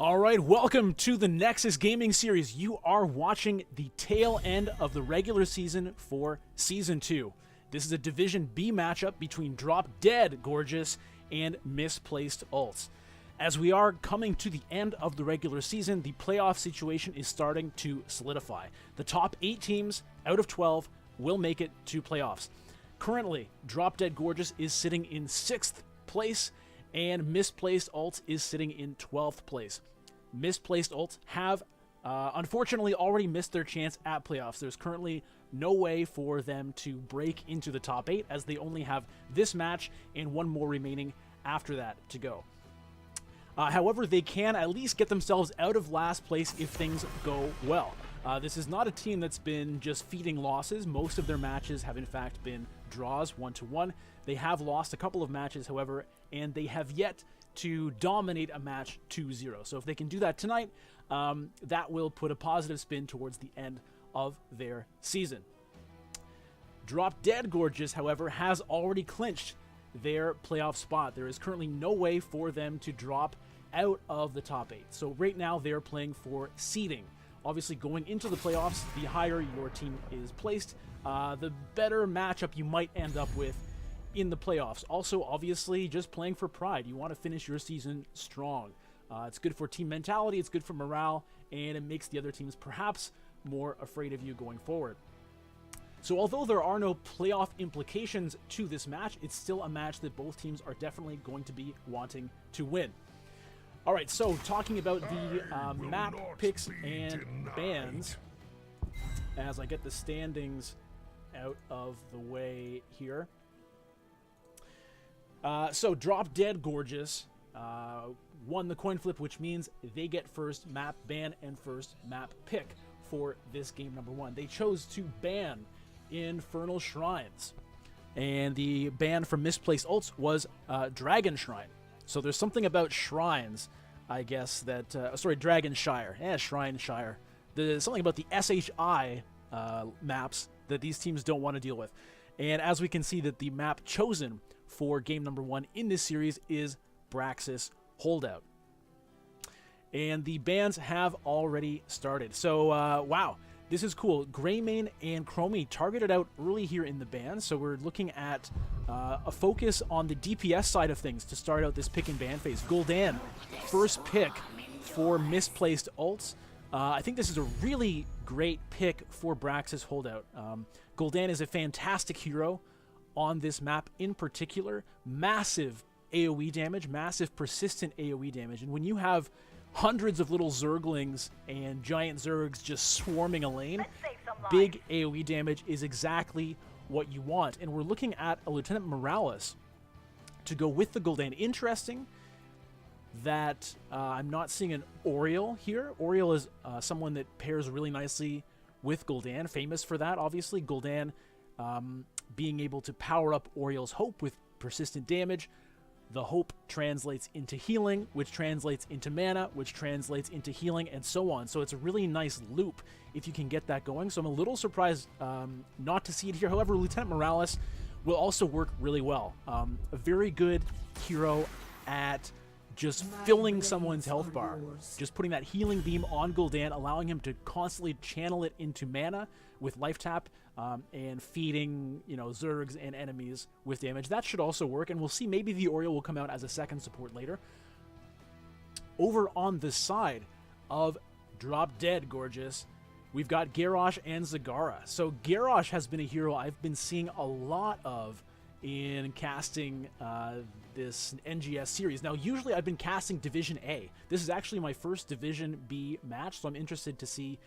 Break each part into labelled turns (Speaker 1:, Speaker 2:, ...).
Speaker 1: All right, welcome to the Nexus Gaming Series. You are watching the tail end of the regular season for Season 2. This is a Division B matchup between Drop Dead Gorgeous and Misplaced Ults. As we are coming to the end of the regular season, the playoff situation is starting to solidify. The top 8 teams out of 12 will make it to playoffs. Currently, Drop Dead Gorgeous is sitting in 6th place, and Misplaced Ults is sitting in 12th place. Misplaced Ults have, unfortunately, already missed their chance at playoffs. There's currently no way for them to break into the top 8, as they only have this match and one more remaining after that to go. However, they can at least get themselves out of last place if things go well. This is not a team that's been just feeding losses. Most of their matches have in fact been draws 1-1. They have lost a couple of matches, however, and they have yet to dominate a match 2-0. So if they can do that tonight, that will put a positive spin towards the end of their season. Drop Dead Gorgeous, however, has already clinched their playoff spot. There is currently no way for them to drop out of the top 8. So right now they're playing for seeding. Obviously, going into the playoffs, the higher your team is placed, the better matchup you might end up with in the playoffs. Also, obviously, just playing for pride. You want to finish your season strong. It's good for team mentality, it's good for morale, and it makes the other teams perhaps more afraid of you going forward. So although there are no playoff implications to this match, it's still a match that both teams are definitely going to be wanting to win. All right, so talking about the map picks and bans, as I get the standings out of the way here. So Drop Dead Gorgeous won the coin flip, which means they get first map ban and first map pick for this game number 1. They chose to ban Infernal Shrines, and the ban from Misplaced Ults was Dragon Shrine. So there's something about shrines, I guess, that sorry, Dragon Shire. Shrine Shire. There's something about the SHI maps that these teams don't want to deal with. And as we can see, that the map chosen for game number 1 in this series is Braxis Holdout. And the bans have already started. So, wow. This is cool. Greymane and Chromie targeted out early here in the ban, so we're looking at a focus on the DPS side of things to start out this pick and ban phase. Gul'dan, first pick for Misplaced Ults. I think this is a really great pick for Braxis Holdout. Gul'dan is a fantastic hero on this map in particular. Massive AoE damage, massive persistent AoE damage, and when you have hundreds of little Zerglings and giant Zergs just swarming a lane, big AoE damage is exactly what you want. And we're looking at a Lieutenant Morales to go with the Gul'dan. Interesting that I'm not seeing an Oriole here. Oriole is someone that pairs really nicely with Gul'dan, famous for that, obviously. Gul'dan being able to power up Oriole's Hope with persistent damage. The Hope translates into healing, which translates into mana, which translates into healing, and so on. So it's a really nice loop if you can get that going. So I'm a little surprised not to see it here. However, Lieutenant Morales will also work really well. A very good hero at just filling someone's health bar. Just putting that healing beam on Gul'dan, allowing him to constantly channel it into mana with life tap, and feeding, Zergs and enemies with damage. That should also work, and we'll see maybe the Oriole will come out as a second support later. Over on the side of Drop Dead Gorgeous, we've got Garrosh and Zagara. So Garrosh has been a hero I've been seeing a lot of in casting this NGS series. Now, usually I've been casting Division A. This is actually my first Division B match, so I'm interested to see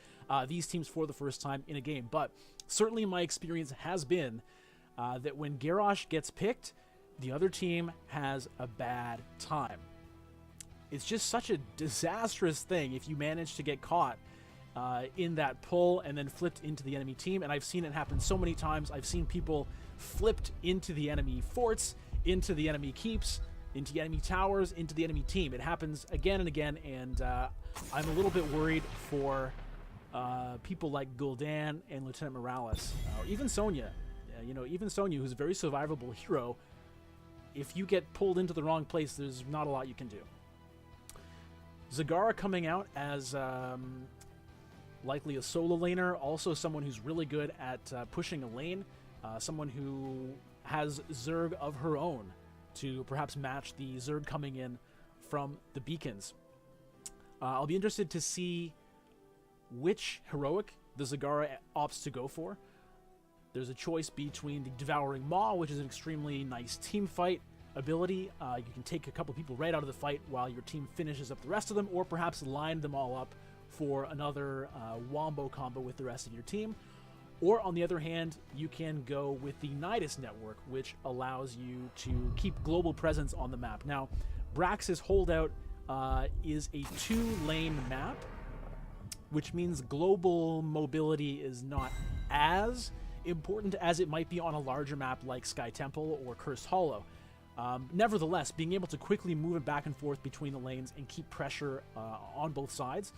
Speaker 1: these teams for the first time in a game. But certainly my experience has been that when Garrosh gets picked, the other team has a bad time. It's just such a disastrous thing if you manage to get caught in that pull and then flipped into the enemy team. And I've seen it happen so many times. I've seen people flipped into the enemy forts, into the enemy keeps, into the enemy towers, into the enemy team. It happens again and again, and I'm a little bit worried for people like Gul'dan and Lieutenant Morales, or even Sonya. Even Sonya, who's a very survivable hero. If you get pulled into the wrong place, there's not a lot you can do. Zagara coming out as likely a solo laner, also someone who's really good at pushing a lane, someone who has Zerg of her own to perhaps match the Zerg coming in from the beacons. I'll be interested to see which heroic the Zagara opts to go for. There's a choice between the Devouring Maw, which is an extremely nice team fight ability. You can take a couple people right out of the fight while your team finishes up the rest of them, or perhaps line them all up for another wombo combo with the rest of your team. Or on the other hand, you can go with the Nidus network, which allows you to keep global presence on the map. Now, Brax's Holdout is a 2-lane map, which means global mobility is not as important as it might be on a larger map like Sky Temple or Cursed Hollow. Nevertheless, being able to quickly move it back and forth between the lanes and keep pressure on both sides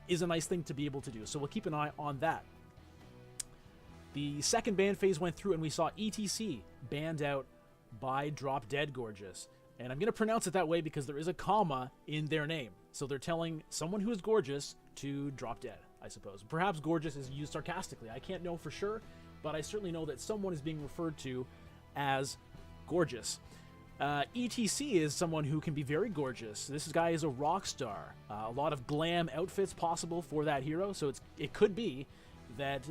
Speaker 1: is a nice thing to be able to do. So we'll keep an eye on that. The second ban phase went through and we saw ETC banned out by Drop Dead Gorgeous. And I'm going to pronounce it that way because there is a comma in their name. So they're telling someone who is gorgeous to drop dead, I suppose. Perhaps gorgeous is used sarcastically. I can't know for sure, but I certainly know that someone is being referred to as gorgeous. ETC is someone who can be very gorgeous. This guy is a rock star. A lot of glam outfits possible for that hero, so it could be that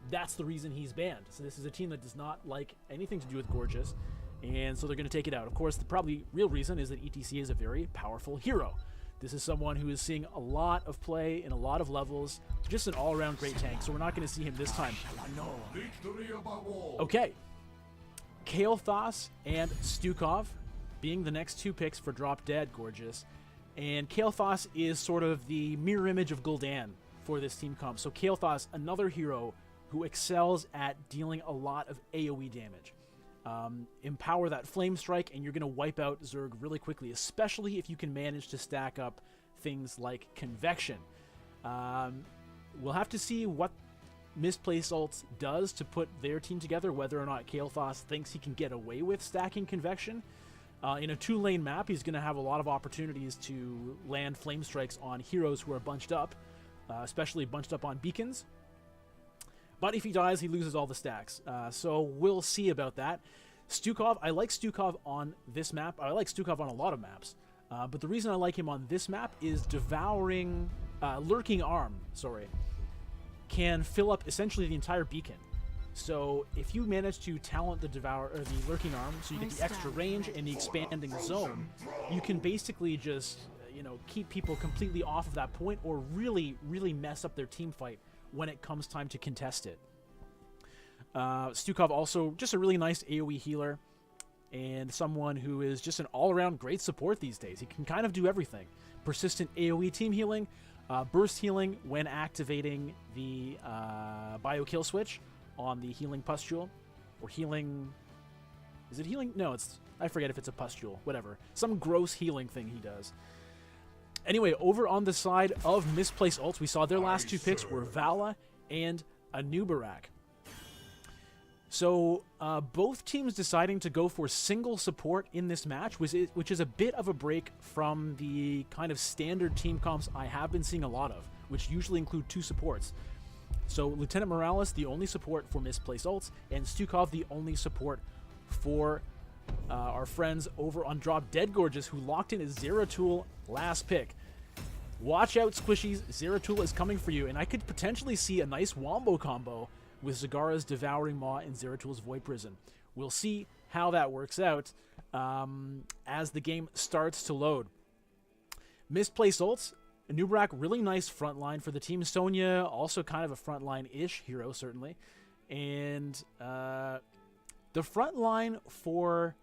Speaker 1: that's the reason he's banned. So this is a team that does not like anything to do with gorgeous, and so they're going to take it out. Of course, the probably real reason is that ETC is a very powerful hero. This is someone who is seeing a lot of play in a lot of levels, just an all-around great tank, so we're not going to see him this time. Okay. Kael'thas and Stukov being the next 2 picks for Drop Dead Gorgeous. And Kael'thas is sort of the mirror image of Gul'dan for this team comp. So Kael'thas, another hero who excels at dealing a lot of AoE damage. Empower that Flame Strike and you're going to wipe out Zerg really quickly, especially if you can manage to stack up things like Convection. We'll have to see what Misplaced Ults does to put their team together, whether or not Kael'thas thinks he can get away with stacking Convection. In a 2-lane map, he's going to have a lot of opportunities to land Flame Strikes on heroes who are bunched up, especially bunched up on beacons. But if he dies, he loses all the stacks. So we'll see about that. Stukov, I like Stukov on this map. I like Stukov on a lot of maps. But the reason I like him on this map is Lurking Arm, can fill up essentially the entire beacon. So if you manage to talent the Lurking Arm, so you get the extra range and the expanding zone, you can basically just keep people completely off of that point, or really, really mess up their team fight when it comes time to contest it. Stukov also just a really nice AoE healer, and someone who is just an all-around great support these days. He can kind of do everything. Persistent AoE team healing, burst healing when activating the bio kill switch on the healing pustule, or healing. Is it healing? No, I forget if it's a pustule. Whatever, some gross healing thing he does. Anyway, over on the side of Misplaced Ults, we saw their last 2 picks were Vala and Anubarak. So both teams deciding to go for single support in this match, which is a bit of a break from the kind of standard team comps I have been seeing a lot of, which usually include 2 supports. So Lieutenant Morales, the only support for Misplaced Ults, and Stukov, the only support for our friends over on Drop Dead Gorgeous, who locked in his Zeratul last pick. Watch out, Squishies. Zeratul is coming for you, and I could potentially see a nice wombo combo with Zagara's Devouring Maw and Zeratul's Void Prison. We'll see how that works out as the game starts to load. Misplaced Ults, Anubarak, really nice frontline for the team. Sonya, also kind of a frontline-ish hero, certainly. And the front line for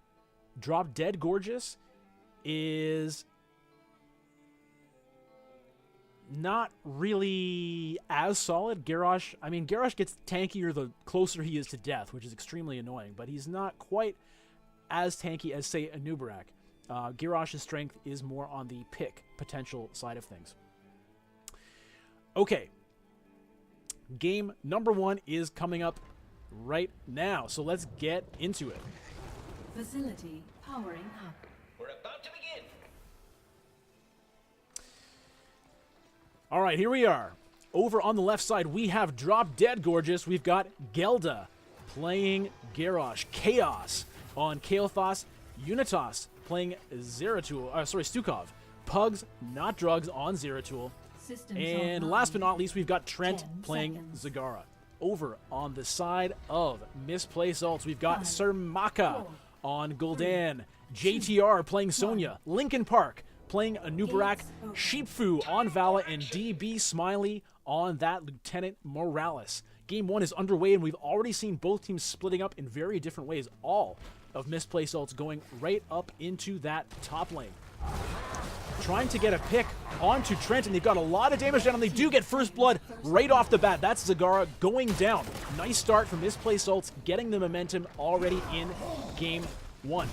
Speaker 1: Drop Dead Gorgeous is not really as solid. Garrosh gets tankier the closer he is to death, which is extremely annoying, but he's not quite as tanky as, say, Anubarak. Garrosh's strength is more on the pick potential side of things. Okay. Game number 1 is coming up right now, so let's get into it.
Speaker 2: Facility powering up.
Speaker 3: We're about to begin.
Speaker 1: All right, here we are. Over on the left side, we have Drop Dead Gorgeous. We've got Gelda playing Garrosh. Chaos on Kael'thas. Unitas playing Stukov. Pugs, Not Drugs on Zeratul. And last but not least, we've got Trent playing Zagara. Over on the side of Misplaced Ults, we've got Surmaka on Gul'dan. JTR playing Sonya. Linkin Park playing Anubarak. Sheepfu on Vala, and DB Smiley on that Lieutenant Morales. Game 1 is underway, and we've already seen both teams splitting up in very different ways. All of Misplaced Ults going right up into that top lane. Trying to get a pick onto Trent, and they've got a lot of damage down, and they do get first blood right off the bat. That's Zagara going down. Nice start from Misplaced Ults, getting the momentum already in Game 1.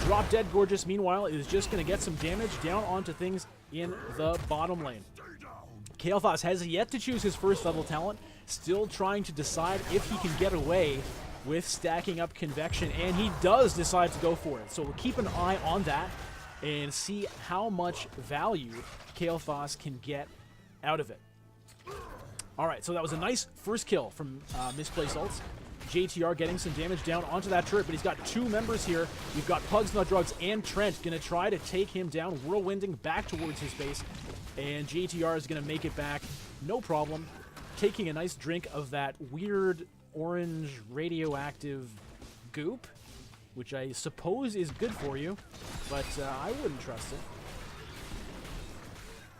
Speaker 1: Drop Dead Gorgeous, meanwhile, is just going to get some damage down onto things in the bottom lane. Kael'thas has yet to choose his first level talent, still trying to decide if he can get away with stacking up Convection, and he does decide to go for it. So we'll keep an eye on that and see how much value Kael'thas can get out of it. All right, so that was a nice first kill from Misplaced Ults. JTR getting some damage down onto that turret, but he's got two members here. You've got Pugs, Not Drugs, and Trent going to try to take him down, whirlwinding back towards his base, and JTR is going to make it back, no problem, taking a nice drink of that weird orange radioactive goop, which I suppose is good for you, but I wouldn't trust it.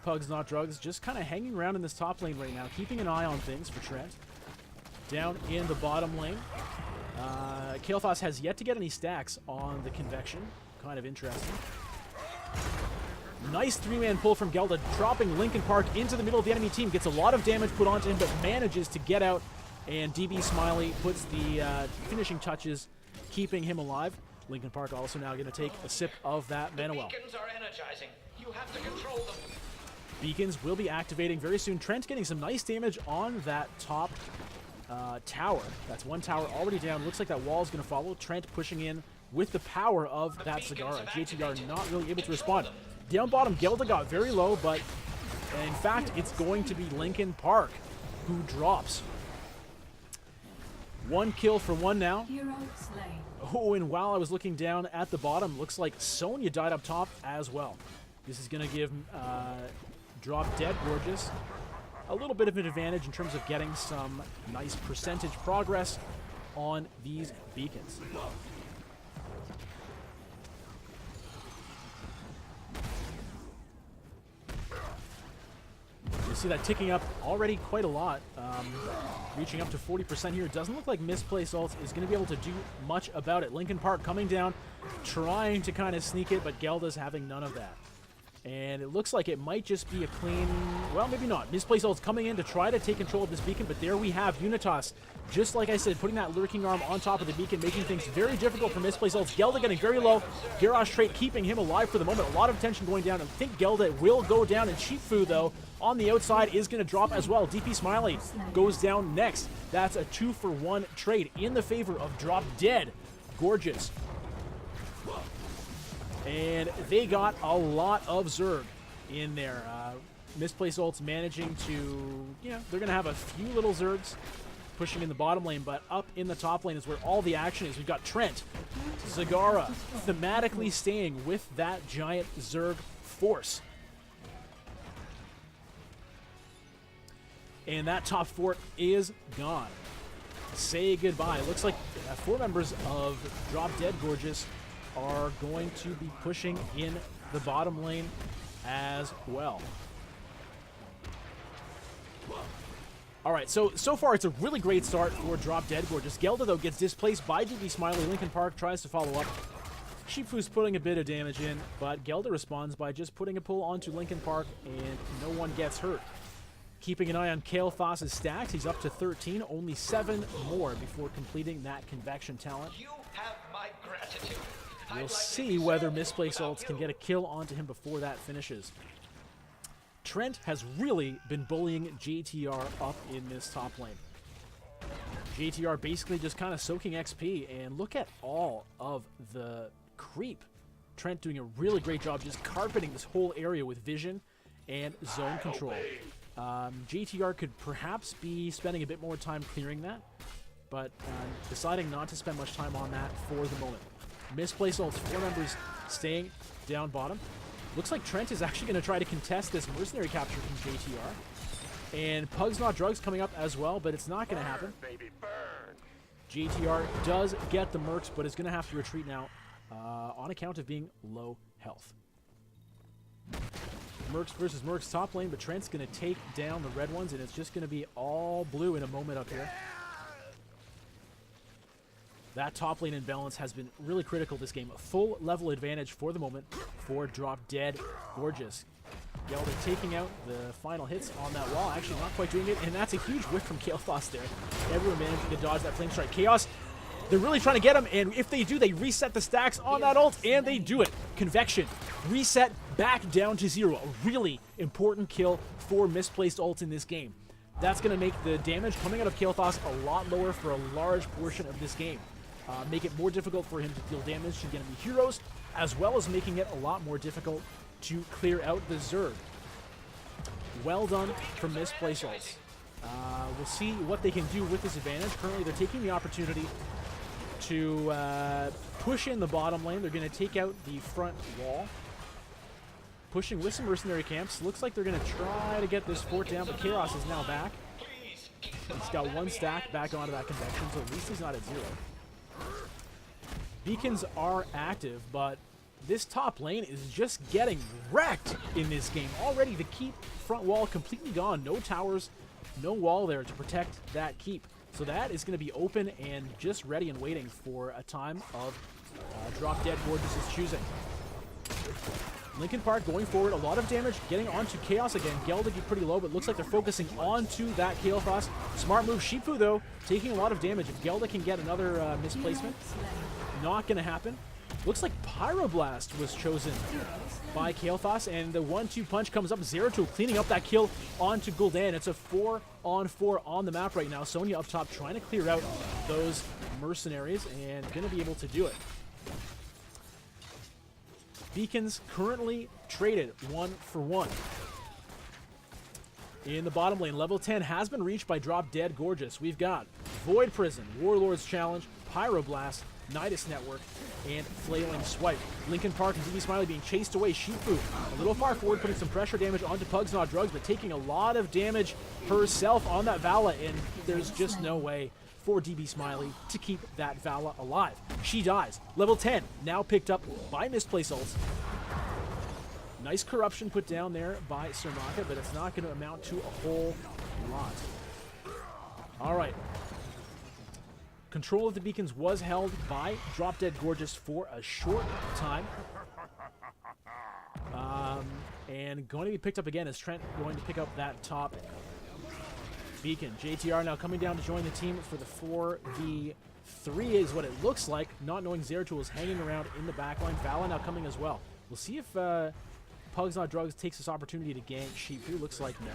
Speaker 1: Pugs, Not Drugs, just kind of hanging around in this top lane right now, keeping an eye on things for Trent. Down in the bottom lane, Kael'thas has yet to get any stacks on the Convection. Kind of interesting. Nice three-man pull from Gelda, dropping Linkin Park into the middle of the enemy team. Gets a lot of damage put onto him, but manages to get out, and DB Smiley puts the finishing touches, keeping him alive. Linkin Park also now going to take a sip of that Manuel.
Speaker 2: Beacons are energizing. You have to control them.
Speaker 1: Beacons will be activating very soon. Trent getting some nice damage on that top tower. That's one tower already down. Looks like that wall is going to follow. Trent pushing in with the power of that Zagara. JTR not really able to respond. Down bottom, Gelda got very low, but in fact, it's going to be Linkin Park who drops. One kill for one now. Oh, and while I was looking down at the bottom, looks like Sonya died up top as well. This is going to give Drop Dead Gorgeous a little bit of an advantage in terms of getting some nice percentage progress on these beacons. You see that ticking up already quite a lot, reaching up to 40% here. It doesn't look like Misplaced Ults is going to be able to do much about it. Linkin Park coming down, trying to kind of sneak it, but Gelda's having none of that. And it looks like it might just be a clean, well, maybe not. Misplaced Ults coming in to try to take control of this beacon, but there we have Unitas, just like I said, putting that lurking arm on top of the beacon, making things very difficult for Misplaced Ults. Gelda getting very low. Garrosh trait keeping him alive for the moment. A lot of tension going down. I think Gelda will go down, and Sheepfu, though, on the outside is going to drop as well. DP Smiley goes down next. That's a 2-for-1 trade in the favor of Drop Dead Gorgeous. And they got a lot of Zerg in there. Misplaced Ults managing to, they're going to have a few little Zergs pushing in the bottom lane, but up in the top lane is where all the action is. We've got Trent, Zagara, thematically staying with that giant Zerg force. And that top fort is gone. Say goodbye. It looks like 4 members of Drop Dead Gorgeous are going to be pushing in the bottom lane as well. All right, so far it's a really great start for Drop Dead Gorgeous. Gelda, though, gets displaced by DB Smiley. Linkin Park tries to follow up. Sheepfu's putting a bit of damage in, but Gelda responds by just putting a pull onto Linkin Park, and no one gets hurt. Keeping an eye on Kael'thas' stacks. He's up to 13, only 7 more before completing that Convection talent.
Speaker 2: You have my gratitude.
Speaker 1: We'll see whether Misplaced Ults can get a kill onto him before that finishes. Trent has really been bullying JTR up in this top lane. JTR basically just kind of soaking XP, and look at all of the creep. Trent doing a really great job just carpeting this whole area with vision and zone control. JTR could perhaps be spending a bit more time clearing that, but deciding not to spend much time on that for the moment. Misplaced Ults, 4 members staying down bottom. Looks like Trent is actually going to try to contest this mercenary capture from JTR. And Pugs Not Drugs coming up as well, but it's not going to happen. JTR does get the mercs, but is going to have to retreat now on account of being low health. Mercs versus Mercs top lane, but Trent's going to take down the red ones, and it's just going to be all blue in a moment up here. That top lane imbalance has been really critical this game. A full level advantage for the moment for Drop Dead Gorgeous. Gelder taking out the final hits on that wall. Actually not quite doing it, and that's a huge whiff from Kael'thas there. Everyone managing to dodge that flame strike. Chaos, they're really trying to get him, and if they do, they reset the stacks on that ult, and they do it. Convection, reset back down to 0. A really important kill for Misplaced Ults in this game. That's going to make the damage coming out of Kael'thas a lot lower for a large portion of this game. Make it more difficult for him to deal damage to enemy heroes, as well as making it a lot more difficult to clear out the Zerg. Well done from Misplaced Ults. We'll see what they can do with this advantage. Currently, they're taking the opportunity to push in the bottom lane. They're going to take out the front wall. Pushing with some mercenary camps. Looks like they're going to try to get this fort down, but Chaos is now back. He's got 1 stack back onto that convection, so at least he's not at 0. Beacons are active, but this top lane is just getting wrecked in this game. Already the keep front wall completely gone. No towers, no wall there to protect that keep. So that is going to be open and just ready and waiting for a time of Drop Dead Gorgeous' choosing. Linkin Park going forward, a lot of damage, getting onto Chaos again. Geldig pretty low, but looks like they're focusing onto that Kael'thas. Smart move. Shifu, though, taking a lot of damage. If Geldig can get another misplacement, not going to happen. Looks like Pyroblast was chosen by Kael'thas, and the 1-2 punch comes up. Zeratul cleaning up that kill onto Gul'dan. It's a 4-on-4 on the map right now. Sonya up top trying to clear out those mercenaries, and going to be able to do it. Beacons currently traded 1 for 1. In the bottom lane, level 10 has been reached by Drop Dead Gorgeous. We've got Void Prison, Warlord's Challenge, Pyroblast, Nidus Network, and Flailing Swipe. Linkin Park and DB Smiley being chased away. Shifu a little far forward, putting some pressure damage onto Pugs Not Drugs, but taking a lot of damage herself on that Vala, and there's just no way for DB Smiley to keep that Vala alive. She dies. Level 10, now picked up by Misplaced Ults. Nice corruption put down there by Sermaka, but it's not going to amount to a whole lot. All right. Control of the beacons was held by Drop Dead Gorgeous for a short time. And going to be picked up again as Trent going to pick up that top beacon. JTR now coming down to join the team for the 4v3 is what it looks like, not knowing Zeratul is hanging around in the backline. Vala now coming as well. We'll see if Pugs Not Drugs takes this opportunity to gank Shifu. Looks like no.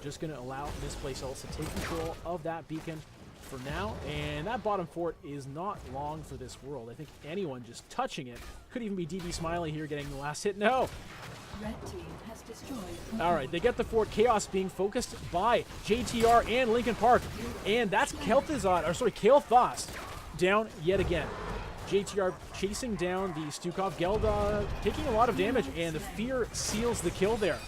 Speaker 1: Just going to allow Misplaced Ults to take control of that beacon for now, and that bottom fort is not long for this world. I think anyone just touching it, could even be DB Smiley here getting the last hit. No!
Speaker 3: Red team has destroyed.
Speaker 1: Alright, they get the fort. Chaos being focused by JTR and Linkin Park, and that's Kael'thas down yet again. JTR chasing down the Stukov. Gelda taking a lot of damage, and the Fear seals the kill there.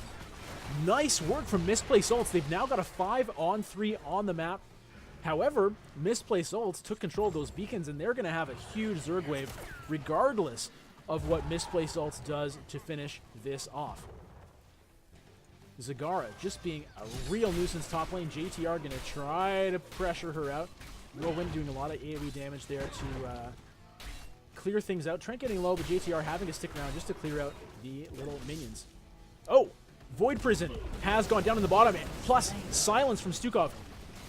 Speaker 1: Nice work from Misplaced Ults. They've now got a 5-on-3 on the map. However, Misplaced Ults took control of those beacons, and they're going to have a huge Zerg wave regardless of what Misplaced Ults does to finish this off. Zagara just being a real nuisance top lane. JTR going to try to pressure her out. Whirlwind doing a lot of AoE damage there to clear things out. Trent getting low, but JTR having to stick around just to clear out the little minions. Oh! Void Prison has gone down in the bottom, plus silence from Stukov.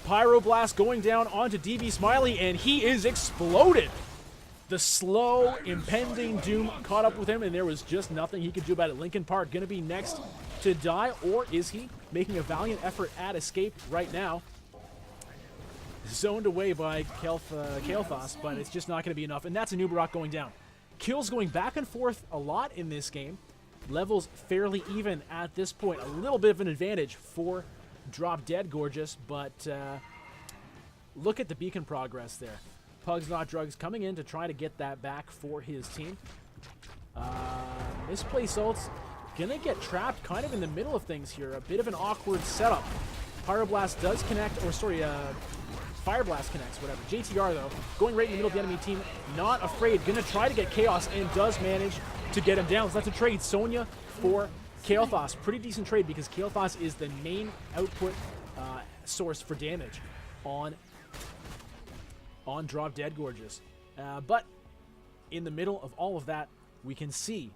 Speaker 1: Pyroblast going down onto DB Smiley, and he is exploded. The slow, impending doom caught up with him, and there was just nothing he could do about it. Linkin Park going to be next to die, or is he making a valiant effort at escape right now? Zoned away by Kael'thas, but it's just not going to be enough, and that's a Nubarok going down. Kills going back and forth a lot in this game. Levels fairly even at this point. A little bit of an advantage for Drop Dead Gorgeous, but look at the beacon progress there. Pugs Not Drugs coming in to try to get that back for his team. Misplaced Ults gonna get trapped kind of in the middle of things here. A bit of an awkward setup. Pyroblast does connect, or sorry, Fire Blast connects, whatever. JTR, though, going right in the middle of the enemy team, not afraid. Gonna try to get Chaos and does manage to get him down. So that's a trade. Sonya for Kael'thas. Pretty decent trade because Kael'thas is the main output source for damage on Drop Dead Gorgeous. But in the middle of all of that, we can see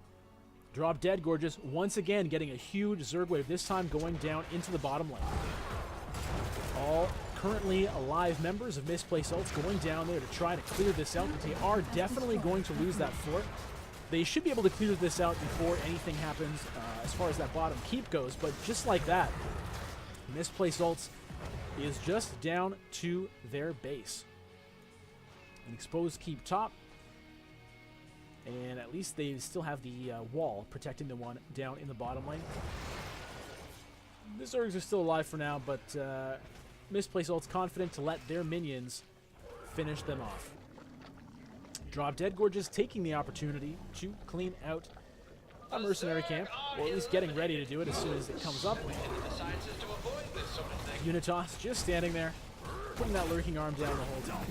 Speaker 1: Drop Dead Gorgeous once again getting a huge Zerg wave, this time going down into the bottom lane. All currently alive members of Misplaced Ults going down there to try to clear this out, but they are definitely going to lose that fort. They should be able to clear this out before anything happens as far as that bottom keep goes, but just like that, Misplaced Ults is just down to their base. An exposed keep top, and at least they still have the wall protecting the one down in the bottom lane. The Zergs are still alive for now, but Misplaced Ults confident to let their minions finish them off. Drop Dead Gorgeous taking the opportunity to clean out a mercenary camp, or at least getting ready to do it as soon as it comes up. Unitas just standing there, putting that lurking arm down the whole time.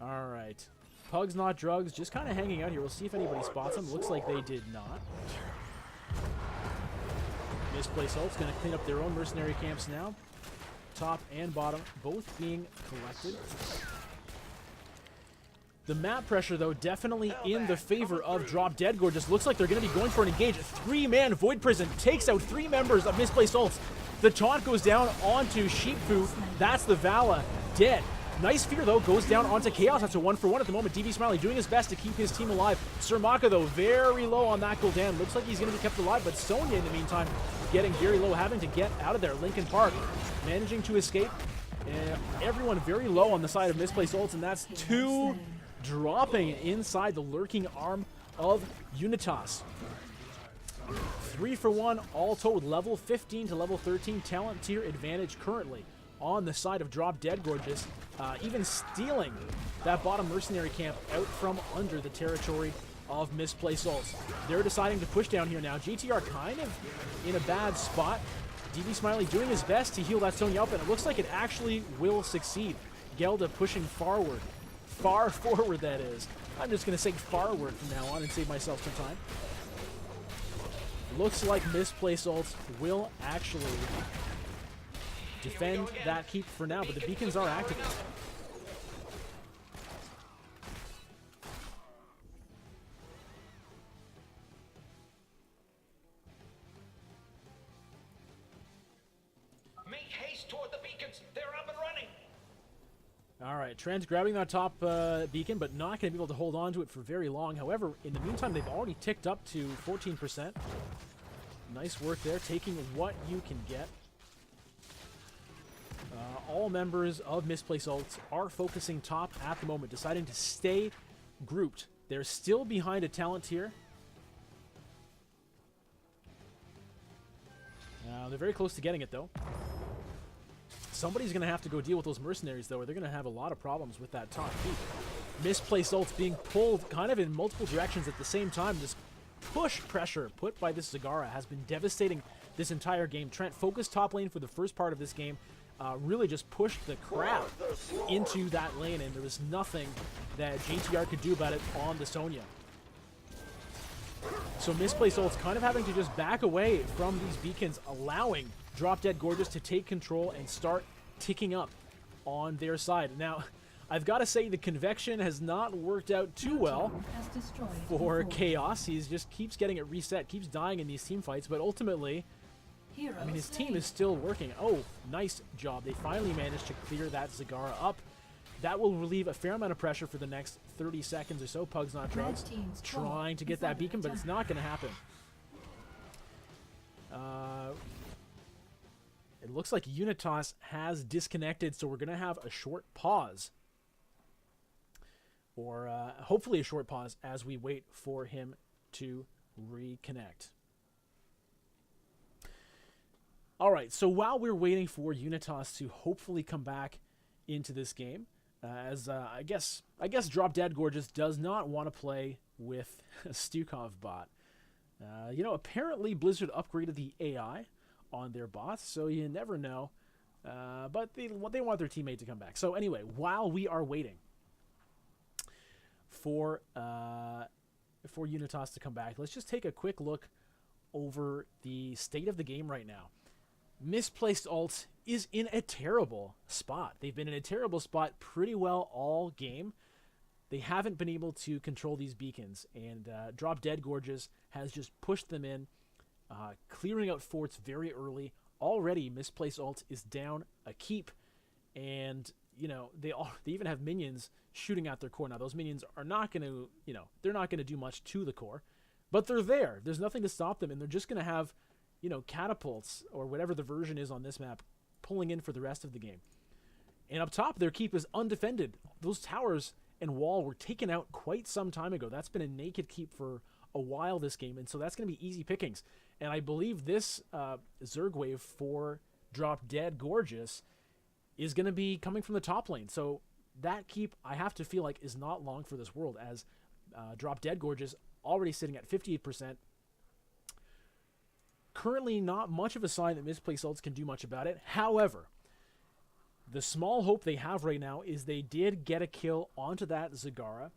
Speaker 1: Alright. Pugs Not Drugs just kind of hanging out here. We'll see if anybody spots them. Looks like they did not. Misplaced Ults going to clean up their own mercenary camps now. Top and bottom both being collected. The map pressure, though, definitely in the favor of Drop Dead Gorgeous. Looks like they're going to be going for an engage. A three-man Void Prison takes out 3 members of Misplaced Ults. The taunt goes down onto Sheepfu. That's the Vala dead. Nice Fear, though, goes down onto Chaos. That's a 1-for-1 at the moment. DV Smiley doing his best to keep his team alive. Sir Maka, though, very low on that Gul'dan. Looks like he's going to be kept alive, but Sonya, in the meantime, getting very low, having to get out of there. Lincoln Park managing to escape. Everyone very low on the side of Misplaced Ults, and that's 2 dropping inside the lurking arm of Unitas. 3-for-1 all told. Level 15 to level 13 talent tier advantage currently on the side of Drop Dead Gorgeous, even stealing that bottom mercenary camp out from under the territory of Misplaced Ults. They're deciding to push down here now. GTR kind of in a bad spot. DV Smiley doing his best to heal that Sonya up, and it looks like it actually will succeed. Gelda pushing forward. Far forward, that is. I'm just going to say forward from now on and save myself some time. Looks like Misplaced Ults will actually defend that keep for now, but the beacons are activated.
Speaker 2: Make haste toward the beacons. They're up and running.
Speaker 1: All right, Trent's grabbing that top beacon, but not going to be able to hold on to it for very long. However, in the meantime, they've already ticked up to 14%. Nice work there, taking what you can get. All members of Misplaced Ults are focusing top at the moment, deciding to stay grouped. They're still behind a talent tier. They're very close to getting it, though. Somebody's going to have to go deal with those mercenaries, though, or they're going to have a lot of problems with that top peak. Misplaced Ults being pulled kind of in multiple directions at the same time. This push pressure put by this Zagara has been devastating this entire game. Trent focused top lane for the first part of this game. Really just pushed the crap into that lane, and there was nothing that JTR could do about it on the Sonya. So Misplaced Ults kind of having to just back away from these beacons, allowing Drop Dead Gorgeous to take control and start ticking up on their side. Now, I've got to say the convection has not worked out too well for Chaos. He just keeps getting it reset, keeps dying in these team fights, but ultimately, I mean, his team is still working. Oh, nice job. They finally managed to clear that Zagara up. That will relieve a fair amount of pressure for the next 30 seconds or so. Pugs Not Drugs trying to get that beacon, but it's not going to happen. It looks like Unitas has disconnected, so we're going to have a short pause or hopefully a short pause as we wait for him to reconnect. All right, so while we're waiting for Unitas to hopefully come back into this game, as I guess Drop Dead Gorgeous does not want to play with a Stukov bot. Apparently Blizzard upgraded the AI on their bots, so you never know. But they want their teammate to come back. So anyway, while we are waiting for Unitas to come back, let's just take a quick look over the state of the game right now. Misplaced Ults is in a terrible spot. They've been in a terrible spot pretty well all game. They haven't been able to control these beacons, and Drop Dead Gorgeous has just pushed them in, clearing out forts very early. Already, Misplaced Ults is down a keep, and they even have minions shooting at their core. Now, those minions are not going to, they're not going to do much to the core, but they're there. There's nothing to stop them, and they're just going to have catapults or whatever the version is on this map pulling in for the rest of the game. And up top, their keep is undefended. Those towers and wall were taken out quite some time ago. That's been a naked keep for a while this game, and so that's going to be easy pickings. And I believe this Zerg wave for Drop Dead Gorgeous is going to be coming from the top lane. So that keep, I have to feel like, is not long for this world, as Drop Dead Gorgeous already sitting at 58%. Currently not much of a sign that Misplaced Ults can do much about it. However, the small hope they have right now is they did get a kill onto that Zagara.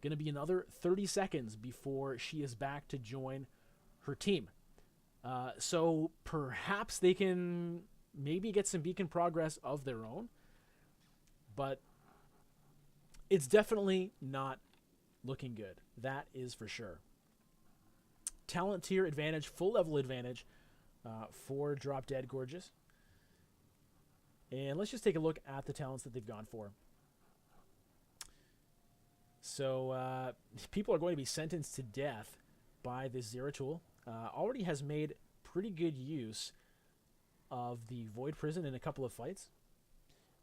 Speaker 1: Going to be another 30 seconds before she is back to join her team. So perhaps they can maybe get some beacon progress of their own. But it's definitely not looking good. That is for sure. Talent tier advantage, full level advantage for Drop Dead Gorgeous. And let's just take a look at the talents that they've gone for. So people are going to be sentenced to death by this Zeratul. Already has made pretty good use of the Void Prison in a couple of fights.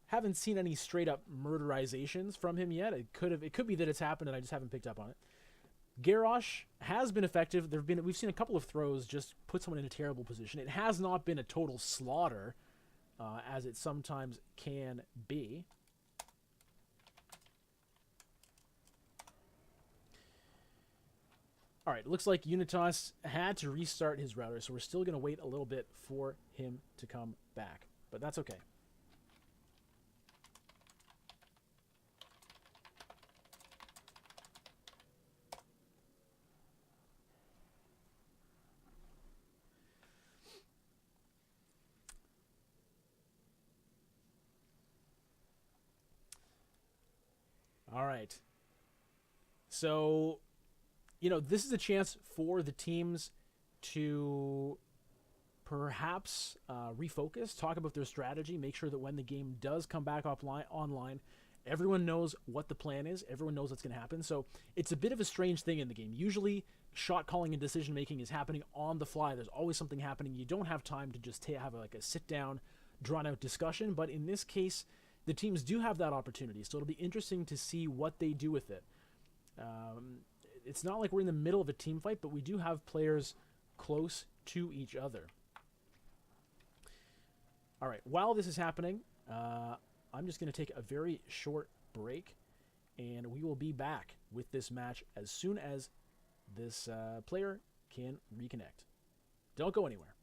Speaker 1: Haven't seen any straight up murderizations from him yet. It could be that it's happened and I just haven't picked up on it. Garrosh has been effective. We've seen a couple of throws just put someone in a terrible position. It has not been a total slaughter, as it sometimes can be. All right, looks like Unitas had to restart his router, so we're still going to wait a little bit for him to come back, but that's okay. All right. So, this is a chance for the teams to perhaps refocus, talk about their strategy, make sure that when the game does come back online, everyone knows what the plan is, everyone knows what's going to happen. So it's a bit of a strange thing in the game. Usually, shot calling and decision making is happening on the fly. There's always something happening. You don't have time to just have a sit-down, drawn-out discussion, but in this case, the teams do have that opportunity, so it'll be interesting to see what they do with it. It's not like we're in the middle of a team fight, but we do have players close to each other. All right, while this is happening, I'm just going to take a very short break, and we will be back with this match as soon as this player can reconnect. Don't go anywhere.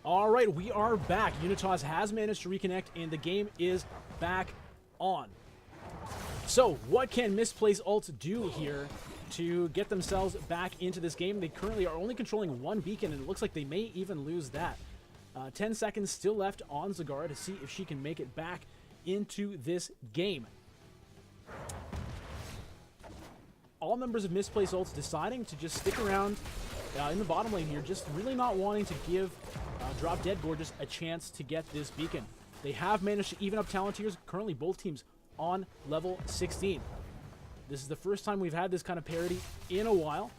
Speaker 1: All right, we are back. Unitas has managed to reconnect, and the game is back on. So, what can Misplaced Ults do here to get themselves back into this game? They currently are only controlling one beacon, and it looks like they may even lose that. 10 seconds still left on Zagara to see if she can make it back into this game. All members of Misplaced Ults deciding to just stick around in the bottom lane here, just really not wanting to give Drop Dead Gorgeous a chance to get this beacon. They have managed to even up talent tiers, currently both teams on level 16. This is the first time we've had this kind of parity in a while.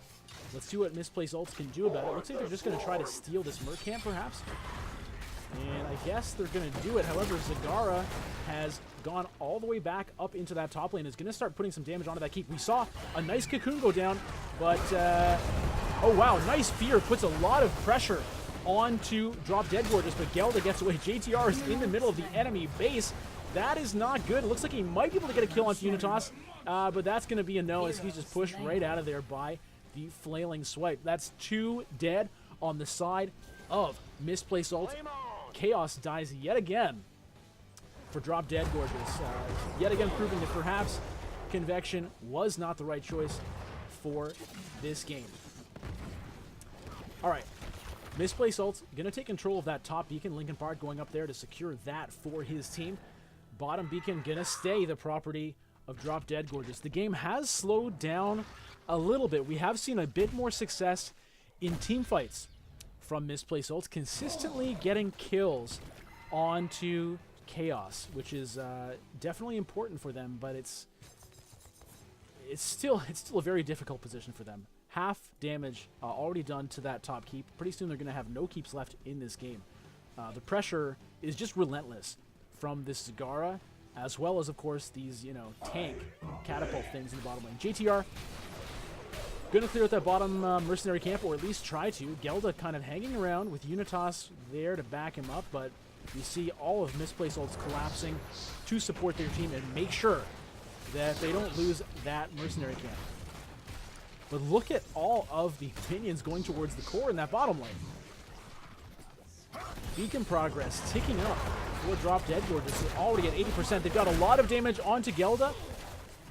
Speaker 1: Let's see what Misplaced Ults can do about it. Looks like they're just going to try to steal this Merc camp, perhaps. And I guess they're going to do it. However, Zagara has gone all the way back up into that top lane. Is going to start putting some damage onto that keep. We saw a nice cocoon go down, but... oh, wow. Nice fear. Puts a lot of pressure onto Drop Dead Gorgeous, but Gelda gets away. JTR is in the middle of the enemy base. That is not good. It looks like he might be able to get a kill onto Unitas, but that's going to be a no as he's just pushed right out of there by the flailing swipe. That's 2 dead on the side of Misplaced Ults. Chaos dies yet again for Drop Dead Gorgeous. Yet again proving that perhaps Convection was not the right choice for this game. All right. Misplaced Ults going to take control of that top beacon. Linkin Park going up there to secure that for his team. Bottom beacon going to stay the property of Drop Dead Gorgeous. The game has slowed down a little bit. We have seen a bit more success in team fights from Misplaced Ults, consistently getting kills onto Chaos, which is definitely important for them, but it's still a very difficult position for them. Half damage already done to that top keep. Pretty soon they're going to have no keeps left in this game. The pressure is just relentless from this Zagara, as well as, of course, these, tank catapult things in the bottom lane. JTR going to clear out that bottom mercenary camp, or at least try to. Gelda kind of hanging around with Unitas there to back him up, but you see all of Misplaced Ults collapsing to support their team and make sure that they don't lose that mercenary camp. But look at all of the minions going towards the core in that bottom lane. Beacon progress ticking up for Drop Dead Gorgeous. They're already at 80%. They've got a lot of damage onto Gelda,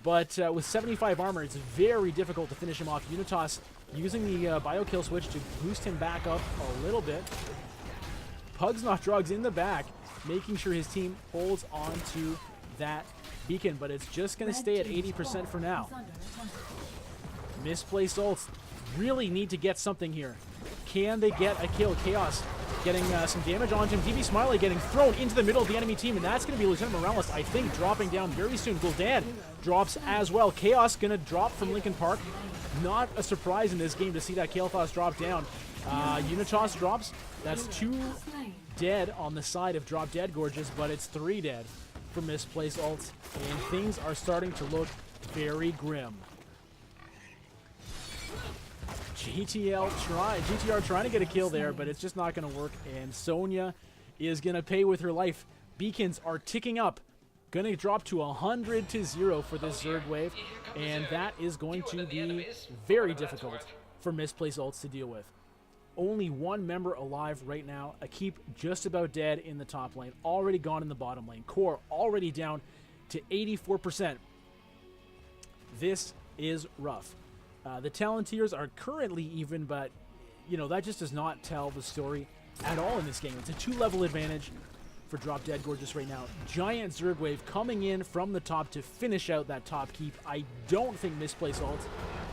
Speaker 1: but with 75 armor, it's very difficult to finish him off. Unitas using the bio kill switch to boost him back up a little bit. Pugs Not Drugs in the back, making sure his team holds on to that beacon, but it's just going to stay at 80% for now. Misplaced Ults really need to get something here. Can they get a kill? Chaos getting some damage onto him. DB Smiley getting thrown into the middle of the enemy team, and that's going to be Lieutenant Morales, I think, dropping down very soon. Gul'dan drops as well. Chaos going to drop from Linkin Park. Not a surprise in this game to see that Kael'thas drop down. Unitas drops. That's 2 dead on the side of Drop Dead Gorgeous, but it's 3 dead for Misplaced Ults, and things are starting to very grim. GTR trying to get a kill there, but it's just not going to work, and Sonya is going to pay with her life. Beacons are ticking up. Going to drop to 100-0 for this Zerg wave, and that is going to be very difficult for Misplaced Ults to deal with. Only one member alive right now. A keep just about dead in the top lane. Already gone in the bottom lane. Core already down to 84%. This is rough. The Talontiers are currently even, but, that just does not tell the story at all in this game. It's a 2-level advantage for Drop Dead Gorgeous right now. Giant Zerg wave coming in from the top to finish out that top keep. I don't think Misplaced Ults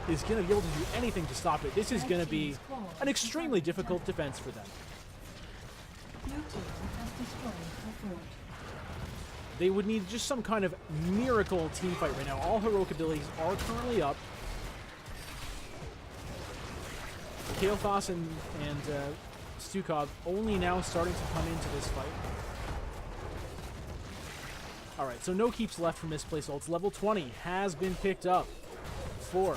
Speaker 1: is going to be able to do anything to stop it. This is going to be an extremely difficult defense for them. They would need just some kind of miracle team fight right now. All heroic abilities are currently up. Kael'thas and Stukov only now starting to come into this fight. Alright, so no keeps left for Misplaced Ults. Level 20 has been picked up for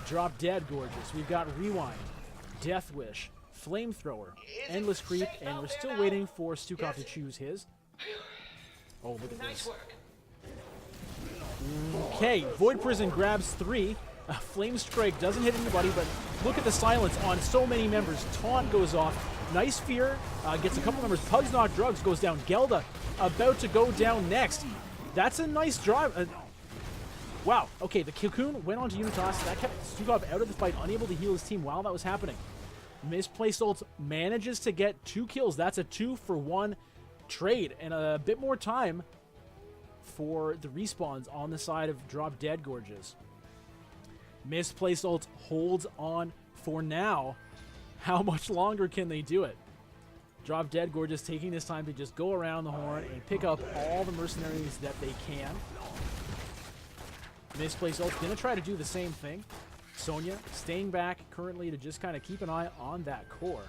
Speaker 1: Drop Dead Gorgeous. We've got Rewind, Death Wish, Flamethrower, Endless Creep, and we're still waiting for Stukov to choose his. Oh, look at this. Okay, Void Prison grabs 3. Flame Strike doesn't hit anybody, but look at the silence on so many members. Taunt goes off. Nice fear. Gets a couple members. Pugs Not Drugs goes down. Gelda about to go down next. That's a nice drive. Wow. Okay, the Cocoon went on to Unitas. That kept Stukov out of the fight, unable to heal his team while that was happening. Misplaced Ults manages to get 2 kills. That's a 2-for-1 trade. And a bit more time for the respawns on the side of Drop Dead Gorges. Misplaced Ults holds on for now. How much longer can they do it? Drop Dead Gorges taking this time to just go around the horn and pick up all the mercenaries that they can. Misplaced Ults gonna try to do the same thing. Sonya staying back currently to just kind of keep an eye on that core.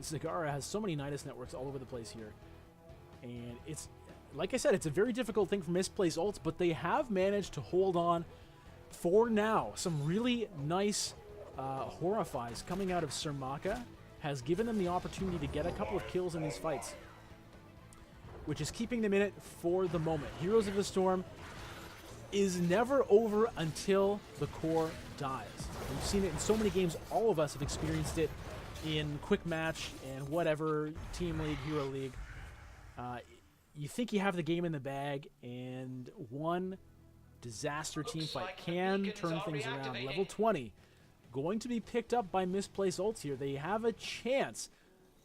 Speaker 1: Zagara has so many Nidus networks all over the place here. And it's, like I said, it's a very difficult thing for Misplaced Ults, but they have managed to hold on for now. Some really nice Horrifies coming out of Surmaka has given them the opportunity to get a couple of kills in these fights, which is keeping them in it for the moment. Heroes of the Storm is never over until the core dies. We've seen it in so many games. All of us have experienced it in Quick Match and whatever, Team League, Hero League. You think you have the game in the bag, and one disaster team fight can turn things around. Level 20 going to be picked up by Misplaced Ults here. They have a chance.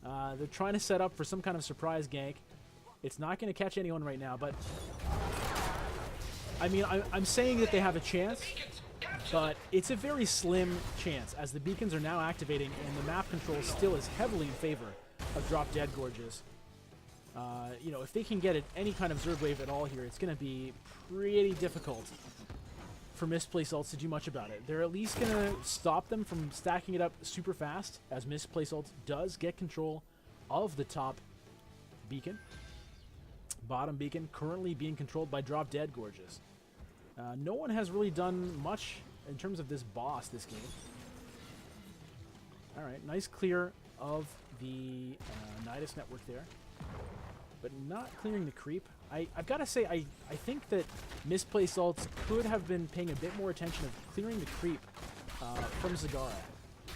Speaker 1: They're trying to set up for some kind of surprise gank. It's not going to catch anyone right now, but I mean, I'm saying that they have a chance, but it's a very slim chance as the beacons are now activating and the map control still is heavily in favor of Drop Dead Gorges. You know, if they can get any kind of Zerg wave at all here, it's going to be pretty difficult for Misplaced Ults to do much about it. They're at least going to stop them from stacking it up super fast, as Misplaced Ults does get control of the top beacon. Bottom beacon currently being controlled by Drop Dead Gorges. No one has really done much in terms of this boss this game. Alright, nice clear of the Nidus network there, but not clearing the creep. I've got to say, I think that Misplaced Ults could have been paying a bit more attention of clearing the creep from Zagara,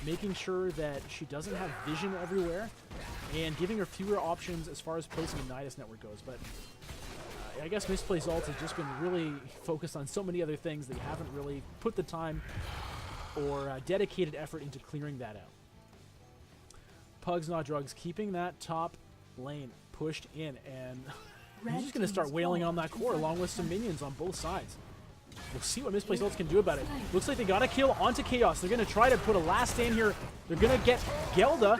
Speaker 1: making sure that she doesn't have vision everywhere, and giving her fewer options as far as placing a Nidus network goes. But I guess Misplaced Ults has just been really focused on so many other things, they haven't really put the time or dedicated effort into clearing that out. Pugs Not Drugs keeping that top lane pushed in, and he's just going to start wailing on that core along with some minions on both sides. We'll see what Misplaced Ults can do about it. Looks like they got a kill onto Chaos. They're going to try to put a last stand here. They're going to get Gelda.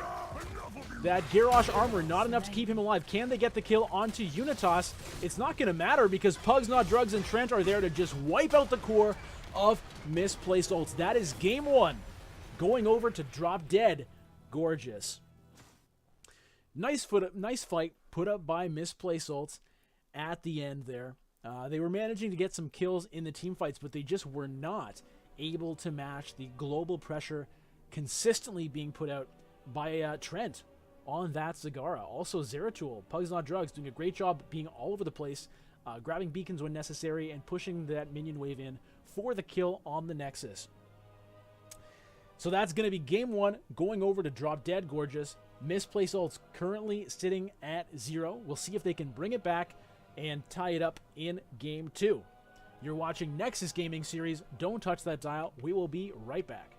Speaker 1: That Garrosh armor, not enough to keep him alive. Can they get the kill onto Unitas? It's not going to matter because Pugs Not Drugs and Trent are there to just wipe out the core of Misplaced Ults. That is game 1. Going over to Drop Dead Gorgeous. Nice fight put up by Misplaced Ults at the end there. They were managing to get some kills in the team fights, but they just were not able to match the global pressure consistently being put out by Trent on that Zagara. Also Zeratul, Pugs Not Drugs, doing a great job being all over the place, grabbing beacons when necessary and pushing that minion wave in for the kill on the Nexus. So that's going to be game 1 going over to Drop Dead Gorgeous. Misplaced Ults currently sitting at 0. We'll see if they can bring it back and tie it up in game 2. You're watching Nexus Gaming Series. Don't touch that dial. We will be right back.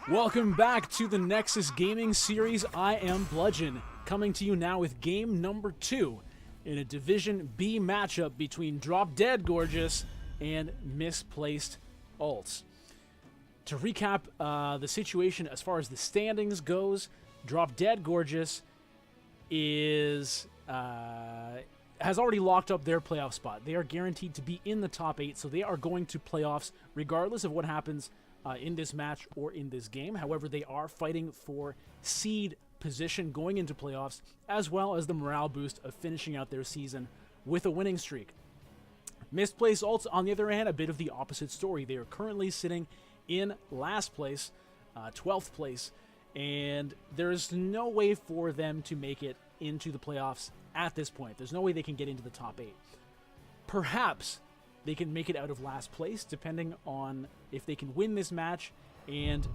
Speaker 1: Welcome back to the Nexus Gaming Series. I am Bludgeon, coming to you now with game number 2 in a Division B matchup between Drop Dead Gorgeous and Misplaced Ults. To recap the situation as far as the standings goes, Drop Dead Gorgeous has already locked up their playoff spot. They are guaranteed to be in the top 8, so they are going to playoffs regardless of what happens in this match or in this game. However, they are fighting for seed position going into playoffs, as well as the morale boost of finishing out their season with a winning streak. Misplaced Ults, on the other hand, a bit of the opposite story. They are currently sitting in last place, 12th place, and there's no way for them to make it into the playoffs at this point. There's no way they can get into the top 8. Perhaps they can make it out of last place, depending on if they can win this match and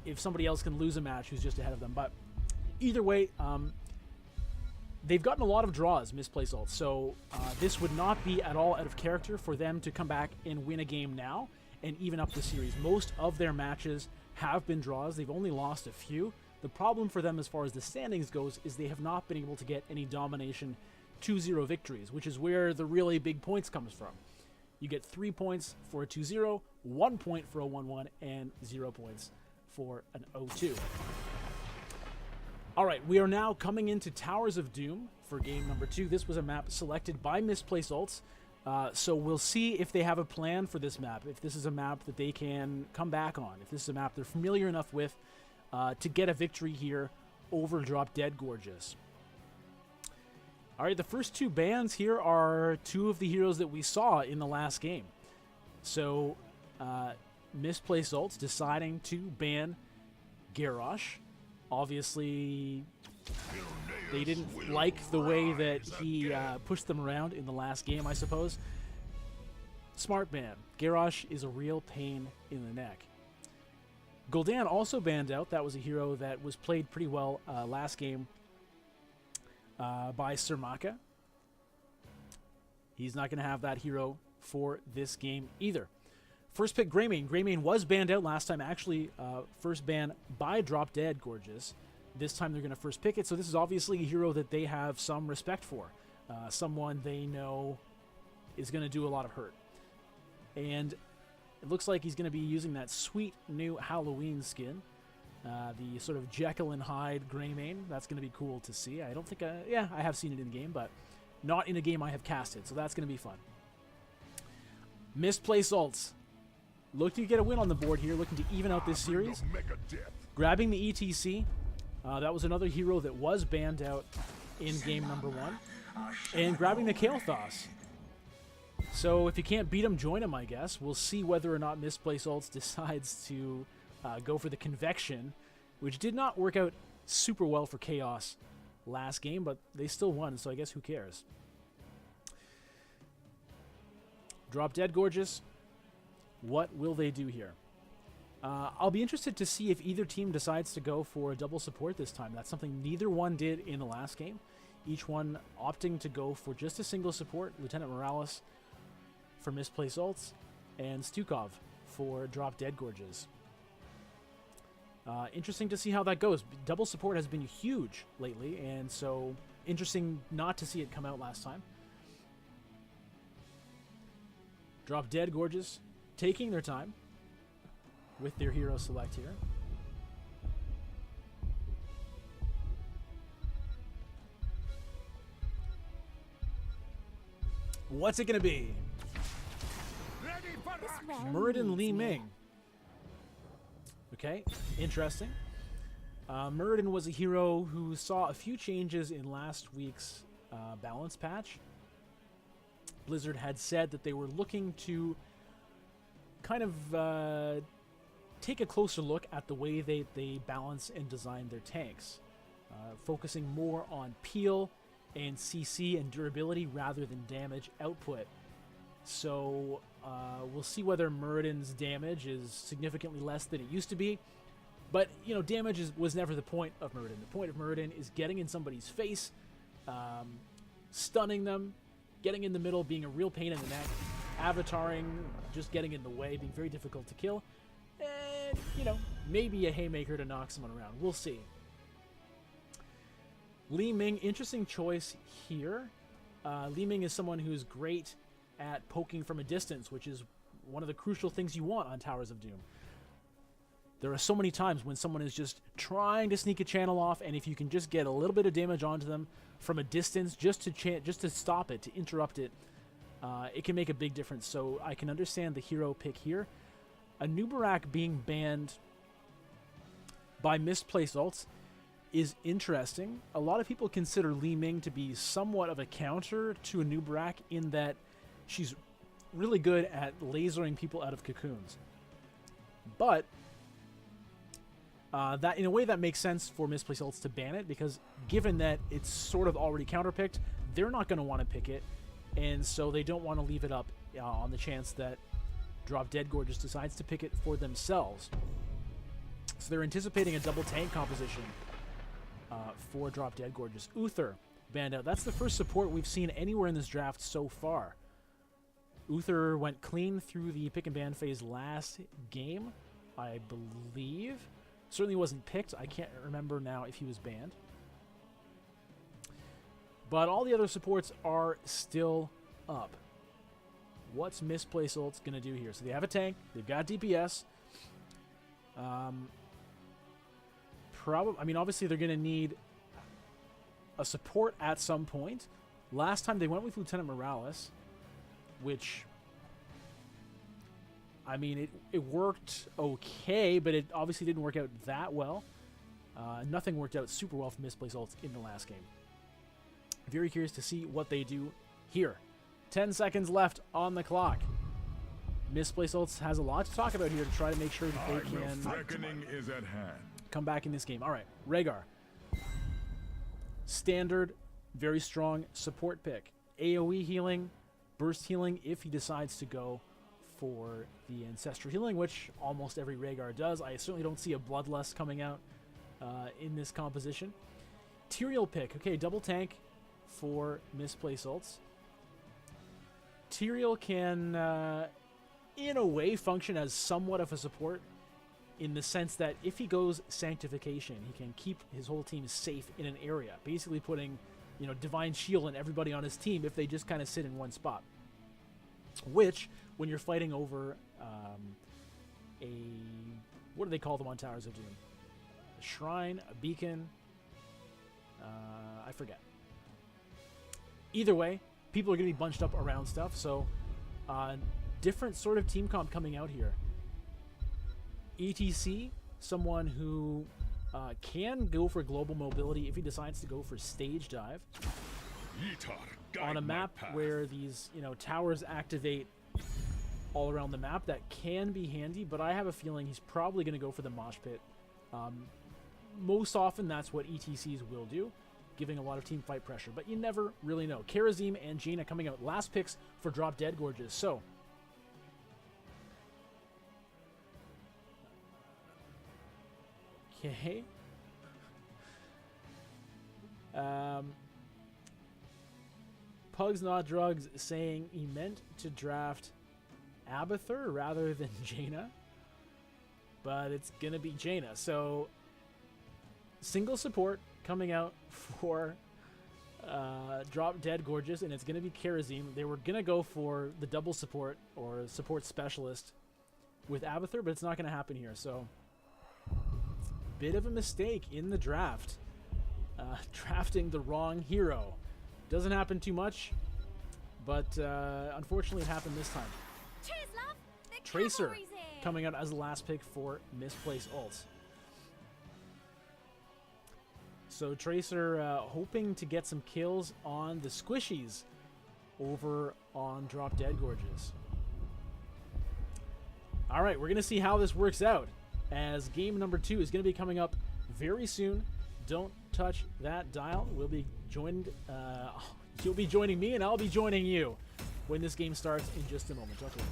Speaker 1: if somebody else can lose a match who's just ahead of them. But either way, they've gotten a lot of draws, Misplaced Ults, so this would not be at all out of character for them to come back and win a game now and even up the series. Most of their matches have been draws. They've only lost a few. The problem for them as far as the standings goes is they have not been able to get any domination 2-0 victories, which is where the really big points comes from. You get 3 points for a 2-0, 1 point for a 1-1, and 0 points for an 0-2. Alright, we are now coming into Towers of Doom for game number 2. This was a map selected by Misplaced Ults, so we'll see if they have a plan for this map, if this is a map that they can come back on, if this is a map they're familiar enough with to get a victory here over Drop Dead Gorgeous. Alright, the first 2 bans here are 2 of the heroes that we saw in the last game. So, Misplaced Ults deciding to ban Garrosh. Obviously, they didn't like the way that he pushed them around in the last game, I suppose. Smart ban. Garrosh is a real pain in the neck. Gul'dan also banned out. That was a hero that was played pretty well last game by Sirmaka. He's not going to have that hero for this game either. First pick, Greymane. Greymane was banned out last time. Actually, first ban by Drop Dead Gorgeous. This time they're going to first pick it. So this is obviously a hero that they have some respect for. Someone they know is going to do a lot of hurt. And it looks like he's going to be using that sweet new Halloween skin. The sort of Jekyll and Hyde Greymane. That's going to be cool to see. I don't think yeah, I have seen it in game, but not in a game I have casted. So that's going to be fun. Misplaced Ults. Looking to get a win on the board here, looking to even out this series. Grabbing the ETC. That was another hero that was banned out in game number 1. And grabbing the Kael'thas. So if you can't beat him, join him, I guess. We'll see whether or not Misplaced Ults decides to go for the Convection, which did not work out super well for Chaos last game, but they still won, so I guess who cares. Drop Dead Gorgeous. What will they do here? I'll be interested to see if either team decides to go for a double support this time. That's something neither one did in the last game. Each one opting to go for just a single support. Lieutenant Morales for Misplaced Ults, and Stukov for Drop Dead Gorgeous. Interesting to see how that goes. Double support has been huge lately, and so interesting not to see it come out last time. Drop Dead Gorgeous taking their time with their hero select here. What's it going to be? Muradin Li Ming. Okay, interesting. Muradin was a hero who saw a few changes in last week's balance patch. Blizzard had said that they were looking to kind of take a closer look at the way they balance and design their tanks, focusing more on peel and CC and durability rather than damage output. So we'll see whether Muradin's damage is significantly less than it used to be. But, you know, damage was never the point of Muradin. The point of Muradin is getting in somebody's face, stunning them, getting in the middle, being a real pain in the neck, avataring, just getting in the way, being very difficult to kill. And, you know, maybe a haymaker to knock someone around. We'll see. Li Ming, interesting choice here. Li Ming is someone who's great at poking from a distance, which is one of the crucial things you want on Towers of Doom. There are so many times when someone is just trying to sneak a channel off, and if you can just get a little bit of damage onto them from a distance, just to stop it, to interrupt it, it can make a big difference. So I can understand the hero pick here. Anubarak being banned by Misplaced Ults is interesting. A lot of people consider Li Ming to be somewhat of a counter to Anubarak in that she's really good at lasering people out of cocoons. But that, in a way, that makes sense for Misplaced Ults to ban it, because given that it's sort of already counterpicked, they're not going to want to pick it, and so they don't want to leave it up on the chance that Drop Dead Gorgeous decides to pick it for themselves. So they're anticipating a double tank composition for Drop Dead Gorgeous. Uther banned out. That's the first support we've seen anywhere in this draft so far. Uther went clean through the pick and ban phase last game, I believe. Certainly wasn't picked. I can't remember now if he was banned. But all the other supports are still up. What's Misplaced Ults going to do here? So they have a tank. They've got DPS. I mean, obviously they're going to need a support at some point. Last time they went with Lieutenant Morales, which, I mean, it worked okay, but it obviously didn't work out that well. Nothing worked out super well for Misplaced Ults in the last game. Very curious to see what they do here. 10 seconds left on the clock. Misplaced Ults has a lot to talk about here to try to make sure that they can
Speaker 4: reckoning is at hand.
Speaker 1: Come back in this game. All right, Rhaegar. Standard, very strong support pick. AoE healing, burst healing if he decides to go for the Ancestral Healing, which almost every Rhaegar does. I certainly don't see a Bloodlust coming out in this composition. Tyrael pick. Okay, double tank for Misplaced Ults. Tyrael can, in a way, function as somewhat of a support in the sense that if he goes Sanctification, he can keep his whole team safe in an area, basically putting, you know, Divine Shield on everybody on his team if they just kind of sit in one spot. Which, when you're fighting over what do they call them on Towers of Doom? A shrine, a beacon, I forget. Either way, people are going to be bunched up around stuff, so different sort of team comp coming out here. ETC, someone who can go for global mobility if he decides to go for stage dive on a map where these, you know, towers activate all around the map. That can be handy, but I have a feeling he's probably going to go for the mosh pit. Most often that's what ETCs will do, giving a lot of team fight pressure, but you never really know. Karazim and Jaina coming out last picks for Drop Dead Gorgeous. So okay. Pugs Not Drugs saying he meant to draft Abathur rather than Jaina, but it's gonna be Jaina. So single support coming out for Drop Dead Gorgeous, and it's gonna be Karazim. They were gonna go for the double support or support specialist with Abathur, but it's not gonna happen here. So bit of a mistake in the draft, drafting the wrong hero. Doesn't happen too much, but unfortunately it happened this time.
Speaker 5: Cheers, love. The
Speaker 1: Tracer
Speaker 5: cavalry's here.
Speaker 1: coming out as the last pick for Misplaced Ults. So Tracer hoping to get some kills on the squishies over on Drop Dead Gorgeous. All right, we're going to see how this works out, as game number 2 is going to be coming up very soon. Don't touch that dial. We'll be joined. You'll be joining me, and I'll be joining you when this game starts in just a moment. Talk to you.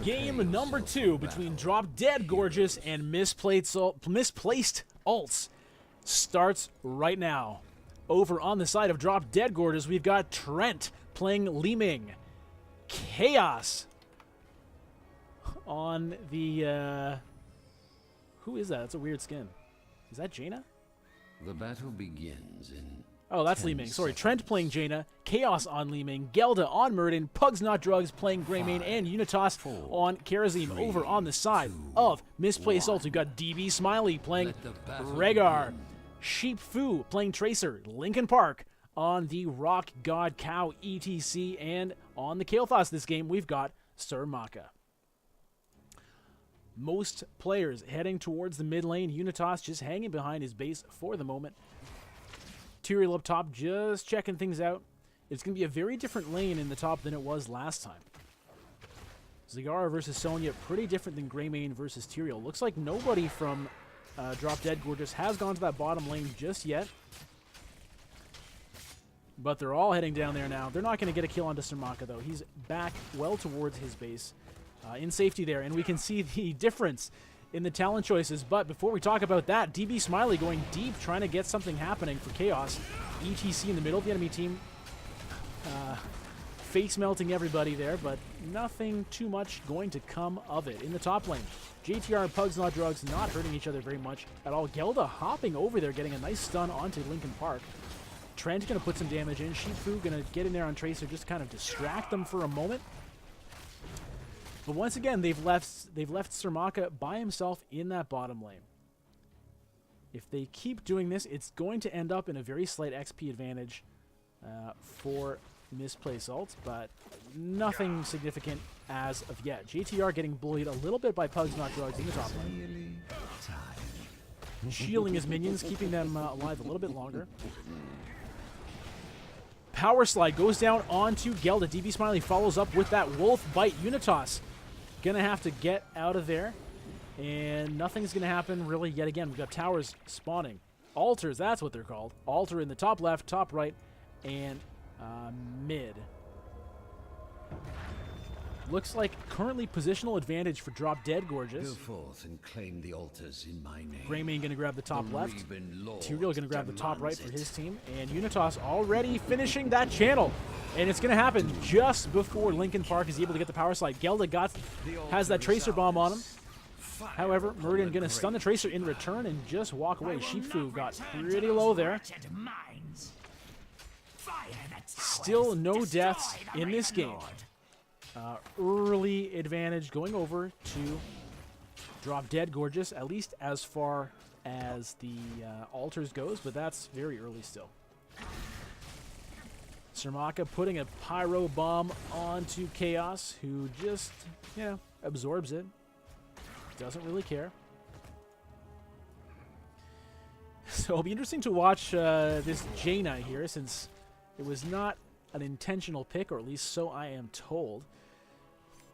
Speaker 1: Game number 2 between Drop Dead Gorgeous and Misplaced Ults starts right now. Over on the side of Drop Dead Gorgeous, we've got Trent playing Li Ming. Chaos on the, who is that? That's a weird skin. Is that Jaina?
Speaker 4: The battle begins in...
Speaker 1: Oh, that's Li Ming. Sorry, Trent playing Jaina, Chaos on Li Ming, Gelda on Murden, Pugs Not Drugs playing Greymane, and Unitas on Karazim. Over on the side of Misplaced Ults, we've got DB Smiley playing Rhaegar, Sheep Fu playing Tracer, Linkin Park on the Rock God Cow ETC, and on the Kael'thas this game, we've got Sir Maka. Most players heading towards the mid lane, Unitas just hanging behind his base for the moment. Tyrael up top, just checking things out. It's going to be a very different lane in the top than it was last time. Zagara versus Sonya, pretty different than Greymane versus Tyrael. Looks like nobody from Drop Dead Gorgeous has gone to that bottom lane just yet. But they're all heading down there now. They're not going to get a kill onto Sir Maka, though. He's back well towards his base in safety there. And we can see the difference in the talent choices. But before we talk about that, DB Smiley going deep, trying to get something happening for Chaos. ETC in the middle of the enemy team. Face melting everybody there, but nothing too much going to come of it. In the top lane, JTR and Pugs Not Drugs not hurting each other very much at all. Gelda hopping over there, getting a nice stun onto Linkin Park. Trent going to put some damage in. Shifu going to get in there on Tracer, just kind of distract them for a moment. But once again, they've left Sir Maka by himself in that bottom lane. If they keep doing this, it's going to end up in a very slight XP advantage for Misplaced Ults, but nothing significant as of yet. JTR getting bullied a little bit by Pugs Not Drugs in the top lane. Shielding his minions, keeping them alive a little bit longer. Power Slide goes down onto Gelda. DB Smiley follows up with that Wolf Bite. Unitas gonna have to get out of there, and nothing's gonna happen really yet again. We've got towers spawning. Altars, that's what they're called. Altar in the top left, top right, and mid. Looks like currently positional advantage for Drop Dead Gorgeous.
Speaker 4: Go forth and claim the altars in my name.
Speaker 1: Greymane going to grab the top left. Tyrael going to grab the top right for his team. And Unitas already finishing that channel. And it's going to happen just before Linkin Park is able to get the power slide. Gelda has that Tracer bomb on him. However, Murden going to stun the Tracer in return and just walk away. Shifu got pretty low there. Still no deaths in this game. Early advantage going over to Drop Dead Gorgeous, at least as far as the altars goes, but that's very early still. Sir Maka putting a pyro bomb onto Chaos, who just, absorbs it. Doesn't really care. So it'll be interesting to watch this Jaina here, since it was not an intentional pick, or at least so I am told.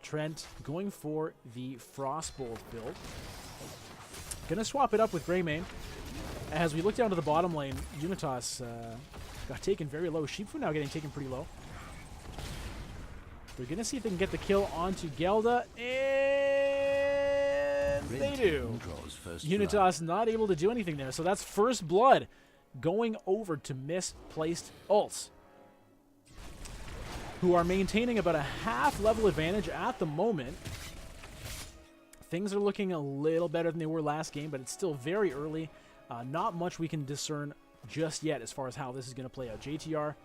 Speaker 1: Trent going for the Frostbolt build. Gonna swap it up with Greymane. As we look down to the bottom lane, Unitas got taken very low. Sheepfu now getting taken pretty low. They're gonna see if they can get the kill onto Gelda, and they do. Unitas not able to do anything there, so that's first blood going over to Misplaced Ults, who are maintaining about a half-level advantage at the moment. Things are looking a little better than they were last game, but it's still very early. Not much we can discern just yet as far as how this is going to play out. JTR,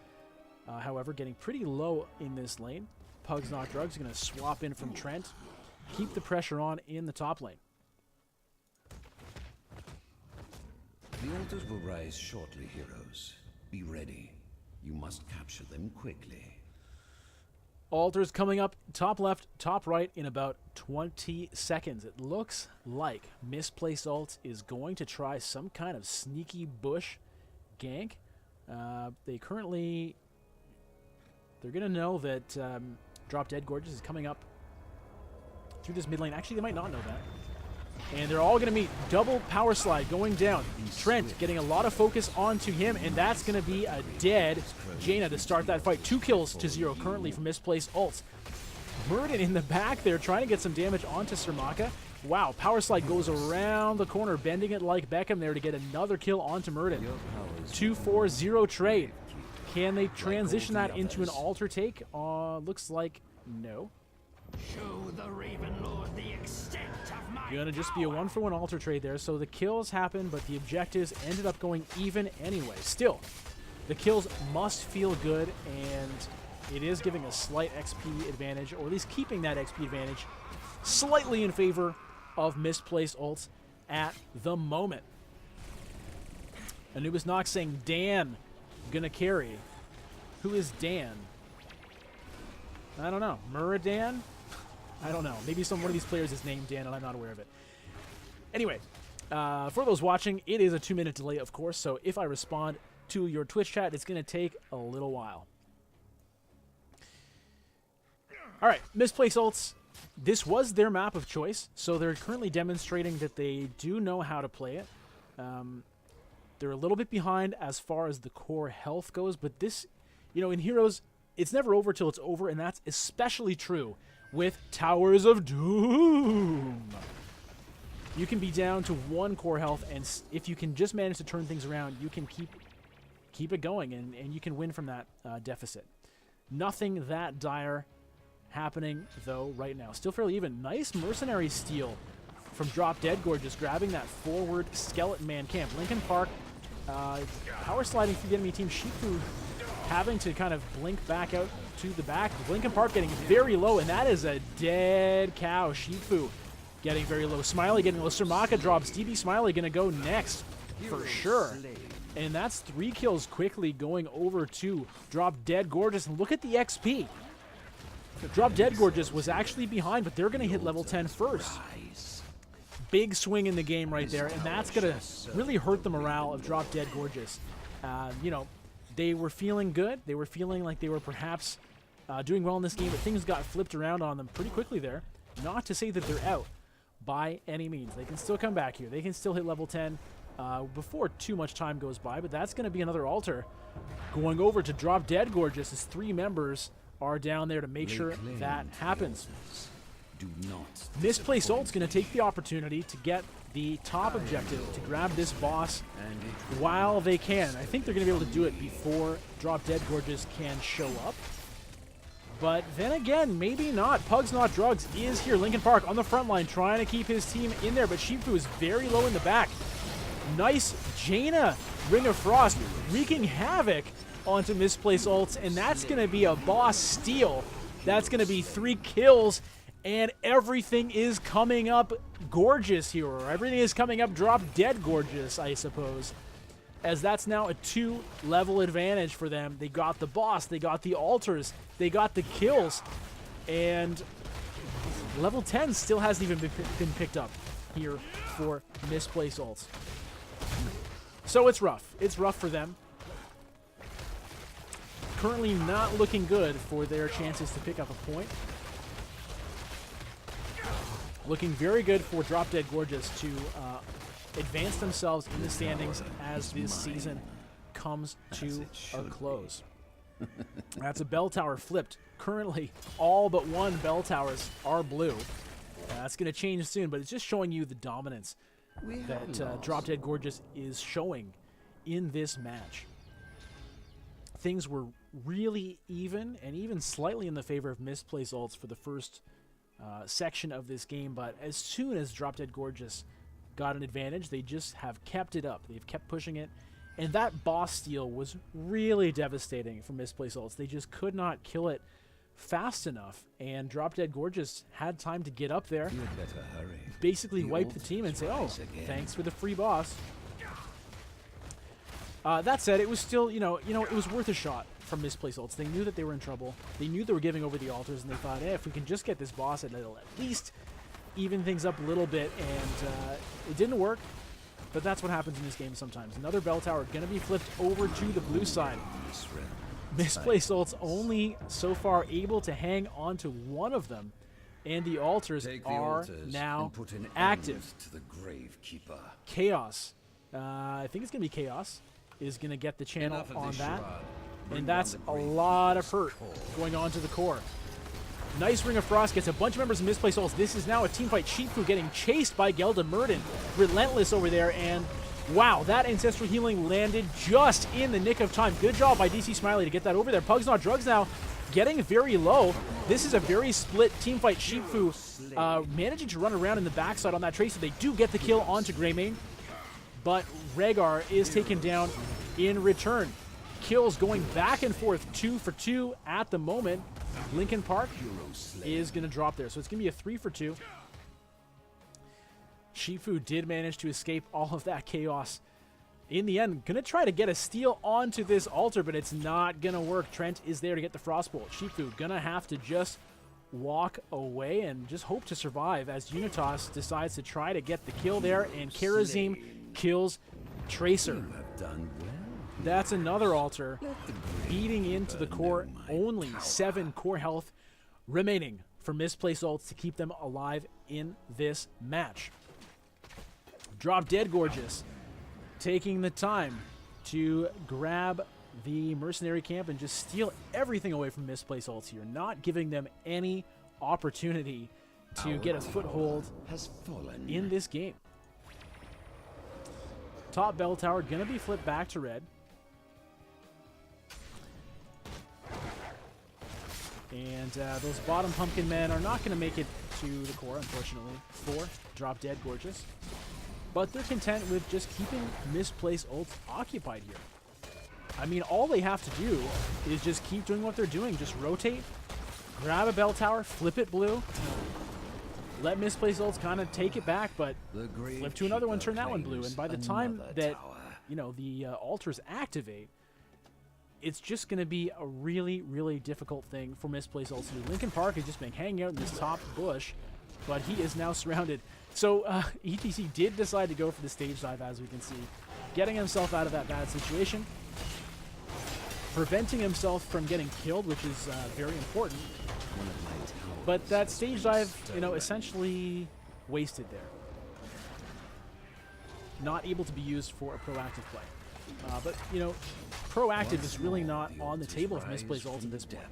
Speaker 1: however, getting pretty low in this lane. Pugs Not Drugs going to swap in from Trent. Keep the pressure on in the top lane.
Speaker 4: The altars will rise shortly, heroes. Be ready. You must capture them quickly.
Speaker 1: Altars coming up top left, top right in about 20 seconds. It looks like Misplaced Ults is going to try some kind of sneaky bush gank. They're going to know that Drop Dead Gorgeous is coming up through this mid lane. Actually, they might not know that. And they're all going to meet. Double power slide going down. Trent getting a lot of focus onto him, and that's going to be a dead Jaina to start that fight. 2 kills to 0 currently from Misplaced Ults. Murden in the back there trying to get some damage onto Surmaka. Wow, Power Slide goes around the corner, bending it like Beckham there to get another kill onto Murden. 2-4-0 trade. Can they transition that into an alter take? Looks like no.
Speaker 2: Show the Raven Lord the extent of my
Speaker 1: Gonna just be a 1-for-1 alter trade there. So the kills happened, but the objectives ended up going even anyway. Still, the kills must feel good, and it is giving a slight XP advantage, or at least keeping that XP advantage slightly in favor of Misplaced Ults at the moment. Anubis Nox saying Dan gonna carry. Who is Dan? I don't know. Muradan? I don't know. Maybe one of these players is named Dan and I'm not aware of it. Anyway, for those watching, it is a 2-minute delay, of course, so if I respond to your Twitch chat, it's going to take a little while. All right, Misplaced Ults. This was their map of choice, so they're currently demonstrating that they do know how to play it. They're a little bit behind as far as the core health goes, but this, you know, in Heroes, it's never over till it's over, and that's especially true with Towers of Doom. You can be down to 1 core health, and if you can just manage to turn things around, you can keep it going, and you can win from that deficit. Nothing that dire happening, though, right now. Still fairly even. Nice mercenary steal from Drop Dead Gorgeous, grabbing that forward Skeleton Man camp. Lincoln Park power sliding through the enemy team. Shifu having to kind of blink back out to the back. Lincoln Park getting very low, and that is a dead cow. Shifu getting very low. Smiley getting low. Surmaka drops. DB Smiley going to go next for sure. And that's 3 kills quickly going over to Drop Dead Gorgeous. And look at the XP. Drop Dead Gorgeous was actually behind, but they're going to hit level 10 first. Big swing in the game right there, and that's going to really hurt the morale of Drop Dead Gorgeous. You know, they were feeling good. They were feeling like they were perhaps doing well in this game, but things got flipped around on them pretty quickly there. Not to say that they're out by any means. They can still come back here. They can still hit level 10 before too much time goes by, but that's going to be another altar going over to Drop Dead Gorgeous as 3 members are down there to make sure that happens.
Speaker 4: Do not.
Speaker 1: Misplaced Ult's going to take the opportunity to get the top objective, to grab this boss while they can. I think they're going to be able to do it before Drop Dead Gorgeous can show up. But then again, maybe not. Pugs Not Drugs is here. Lincoln Park on the front line trying to keep his team in there, but Shifu is very low in the back. Nice Jaina Ring of Frost wreaking havoc onto Misplaced Ults, and that's going to be a boss steal. That's going to be 3 kills, and everything is coming up gorgeous here. Or everything is coming up Drop Dead Gorgeous, I suppose, as that's now a 2-level advantage for them. They got the boss, they got the altars, they got the kills, and level 10 still hasn't even been picked up here for Misplaced Ults. So it's rough. It's rough for them. Currently not looking good for their chances to pick up a point. Looking very good for Drop Dead Gorgeous to advance themselves in the standings as this season comes to a close. That's a bell tower flipped. Currently, all but 1 bell towers are blue. That's going to change soon, but it's just showing you the dominance that Drop Dead Gorgeous is showing in this match. Things were really even, and even slightly in the favor of Misplaced Ults for the first section of this game, but as soon as Drop Dead Gorgeous got an advantage, they just have kept it up. They've kept pushing it, and that boss steal was really devastating for Misplaced Ults. They just could not kill it fast enough, and Drop Dead Gorgeous had time to get up there, basically wipe the team and say, oh, thanks for the free boss. That said, it was still, you know, it was worth a shot from Misplaced Ults. They knew that they were in trouble. They knew they were giving over the altars, and they thought, hey, if we can just get this boss, it'll at least even things up a little bit, and it didn't work, but that's what happens in this game sometimes. Another bell tower going to be flipped over to the blue side. Misplaced Ults only so far able to hang on to 1 of them, and the altars are now active.
Speaker 4: To the Gravekeeper.
Speaker 1: Chaos. I think it's going to be Chaos is going to get the channel on that. And that's a lot of hurt going on to the core. Nice Ring of Frost, gets a bunch of members of Misplaced Ults. This is now a team fight. Shifu getting chased by Gelda Murden. Relentless over there, and wow, that Ancestral Healing landed just in the nick of time. Good job by DC Smiley to get that over there. Pugs Not Drugs now getting very low. This is a very split team fight. Shifu managing to run around in the backside on that Tracer. They do get the kill onto Greymane, but Rhaegar is taken down in return. Kills going back and forth, 2 for 2 at the moment. Linkin Park is going to drop there, so it's going to be a 3 for 2. Shifu did manage to escape all of that chaos. In the end, going to try to get a steal onto this altar, but it's not going to work. Trent is there to get the Frostbolt. Shifu going to have to just walk away and just hope to survive as Unitas decides to try to get the kill there, and Karazim kills Tracer. That's another altar beating into the core. Only 7 core health remaining for Misplaced Ults to keep them alive in this match. Drop Dead Gorgeous taking the time to grab the mercenary camp and just steal everything away from Misplaced Ults here, not giving them any opportunity to get a foothold in this game. Top bell tower going to be flipped back to red. And those bottom pumpkin men are not going to make it to the core, unfortunately, for Drop Dead Gorgeous. But they're content with just keeping Misplaced Ults occupied here. I mean, all they have to do is just keep doing what they're doing. Just rotate, grab a bell tower, flip it blue, let Misplaced Ults kind of take it back, but flip to another one, turn that one blue. And by the time that, you know, the altars activate, it's just going to be a really, really difficult thing for Misplaced Ults to do. Linkin Park has just been hanging out in this top bush, but he is now surrounded. So ETC did decide to go for the stage dive, as we can see, getting himself out of that bad situation, preventing himself from getting killed, which is very important. But that stage dive, you know, essentially wasted there. Not able to be used for a proactive play. But, you know, proactive is really not on the table for Misplaced Ults at this point.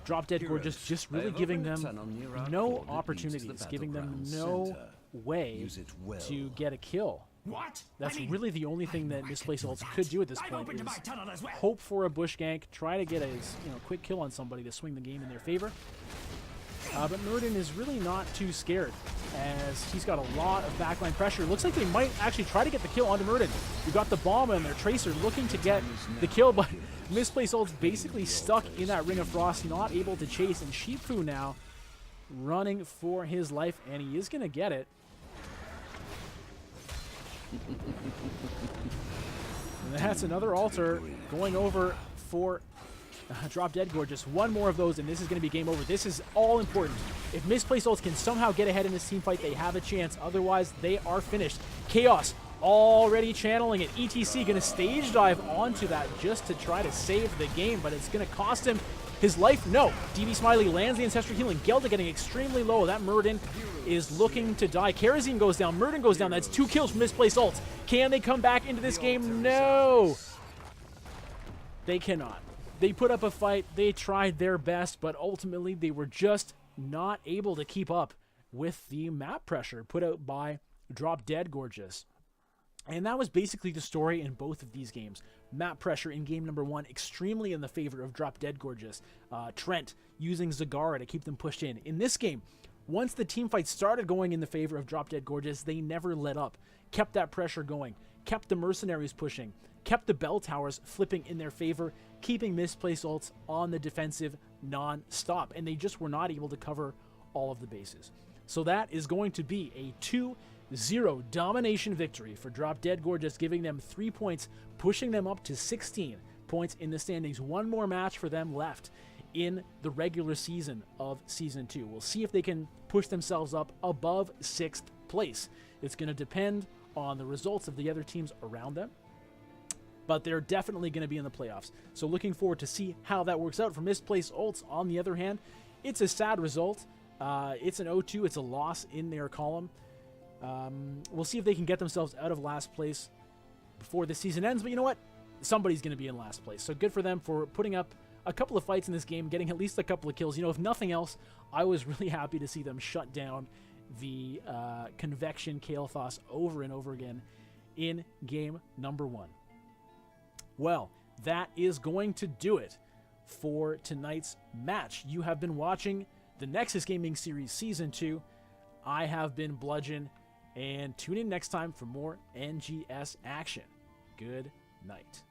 Speaker 1: Drop Dead Gorgeous just really giving them no opportunities, giving them no way to get a kill.
Speaker 2: What?
Speaker 1: That's really the only thing that Misplaced Ults could do at this point is hope for a bush gank, try to get a quick kill on somebody to swing the game in their favor. But Murden is really not too scared, as he's got a lot of backline pressure. Looks like they might actually try to get the kill onto Murden. You got the bomb and their Tracer looking to get the kill, but Misplaced Ults basically stuck in that Ring of Frost, not able to chase, and Shifu now running for his life, and he is going to get it. And that's another altar going over for Drop Dead Gorgeous. One more of those, and this is going to be game over. This is all important. If Misplaced Ults can somehow get ahead in this team fight, they have a chance. Otherwise, they are finished. Chaos already channeling it. ETC going to stage dive onto that just to try to save the game, but it's going to cost him his life. No. DB Smiley lands the Ancestral Healing. Gelda getting extremely low. That Murden is looking to die. Karazim goes down. Murden goes down. That's 2 kills from Misplaced Ults. Can they come back into this game? No. They cannot. They put up a fight. They tried their best, but ultimately they were just not able to keep up with the map pressure put out by Drop Dead Gorgeous. And that was basically the story in both of these games. Map pressure in game number 1 extremely in the favor of Drop Dead Gorgeous. Trent using Zagara to keep them pushed in. In this game, once the team fight started going in the favor of Drop Dead Gorgeous, they never let up. Kept that pressure going. Kept the mercenaries pushing. Kept the bell towers flipping in their favor, keeping Misplaced Ults on the defensive non-stop. And they just were not able to cover all of the bases. So that is going to be a 2-0 domination victory for Drop Dead Gorgeous, giving them 3 points, pushing them up to 16 points in the standings. One more match for them left in the regular season of Season 2. We'll see if they can push themselves up above 6th place. It's going to depend on the results of the other teams around them, but they're definitely going to be in the playoffs. So looking forward to see how that works out. For Misplaced Ults, on the other hand, it's a sad result. It's an 0-2. It's a loss in their column. We'll see if they can get themselves out of last place before the season ends. But you know what? Somebody's going to be in last place. So good for them for putting up a couple of fights in this game, getting at least a couple of kills. You know, if nothing else, I was really happy to see them shut down the Convection Kael'thas over and over again in game number 1. Well, that is going to do it for tonight's match. You have been watching the Nexus Gaming Series Season 2. I have been Bludgeon, and tune in next time for more NGS action. Good night.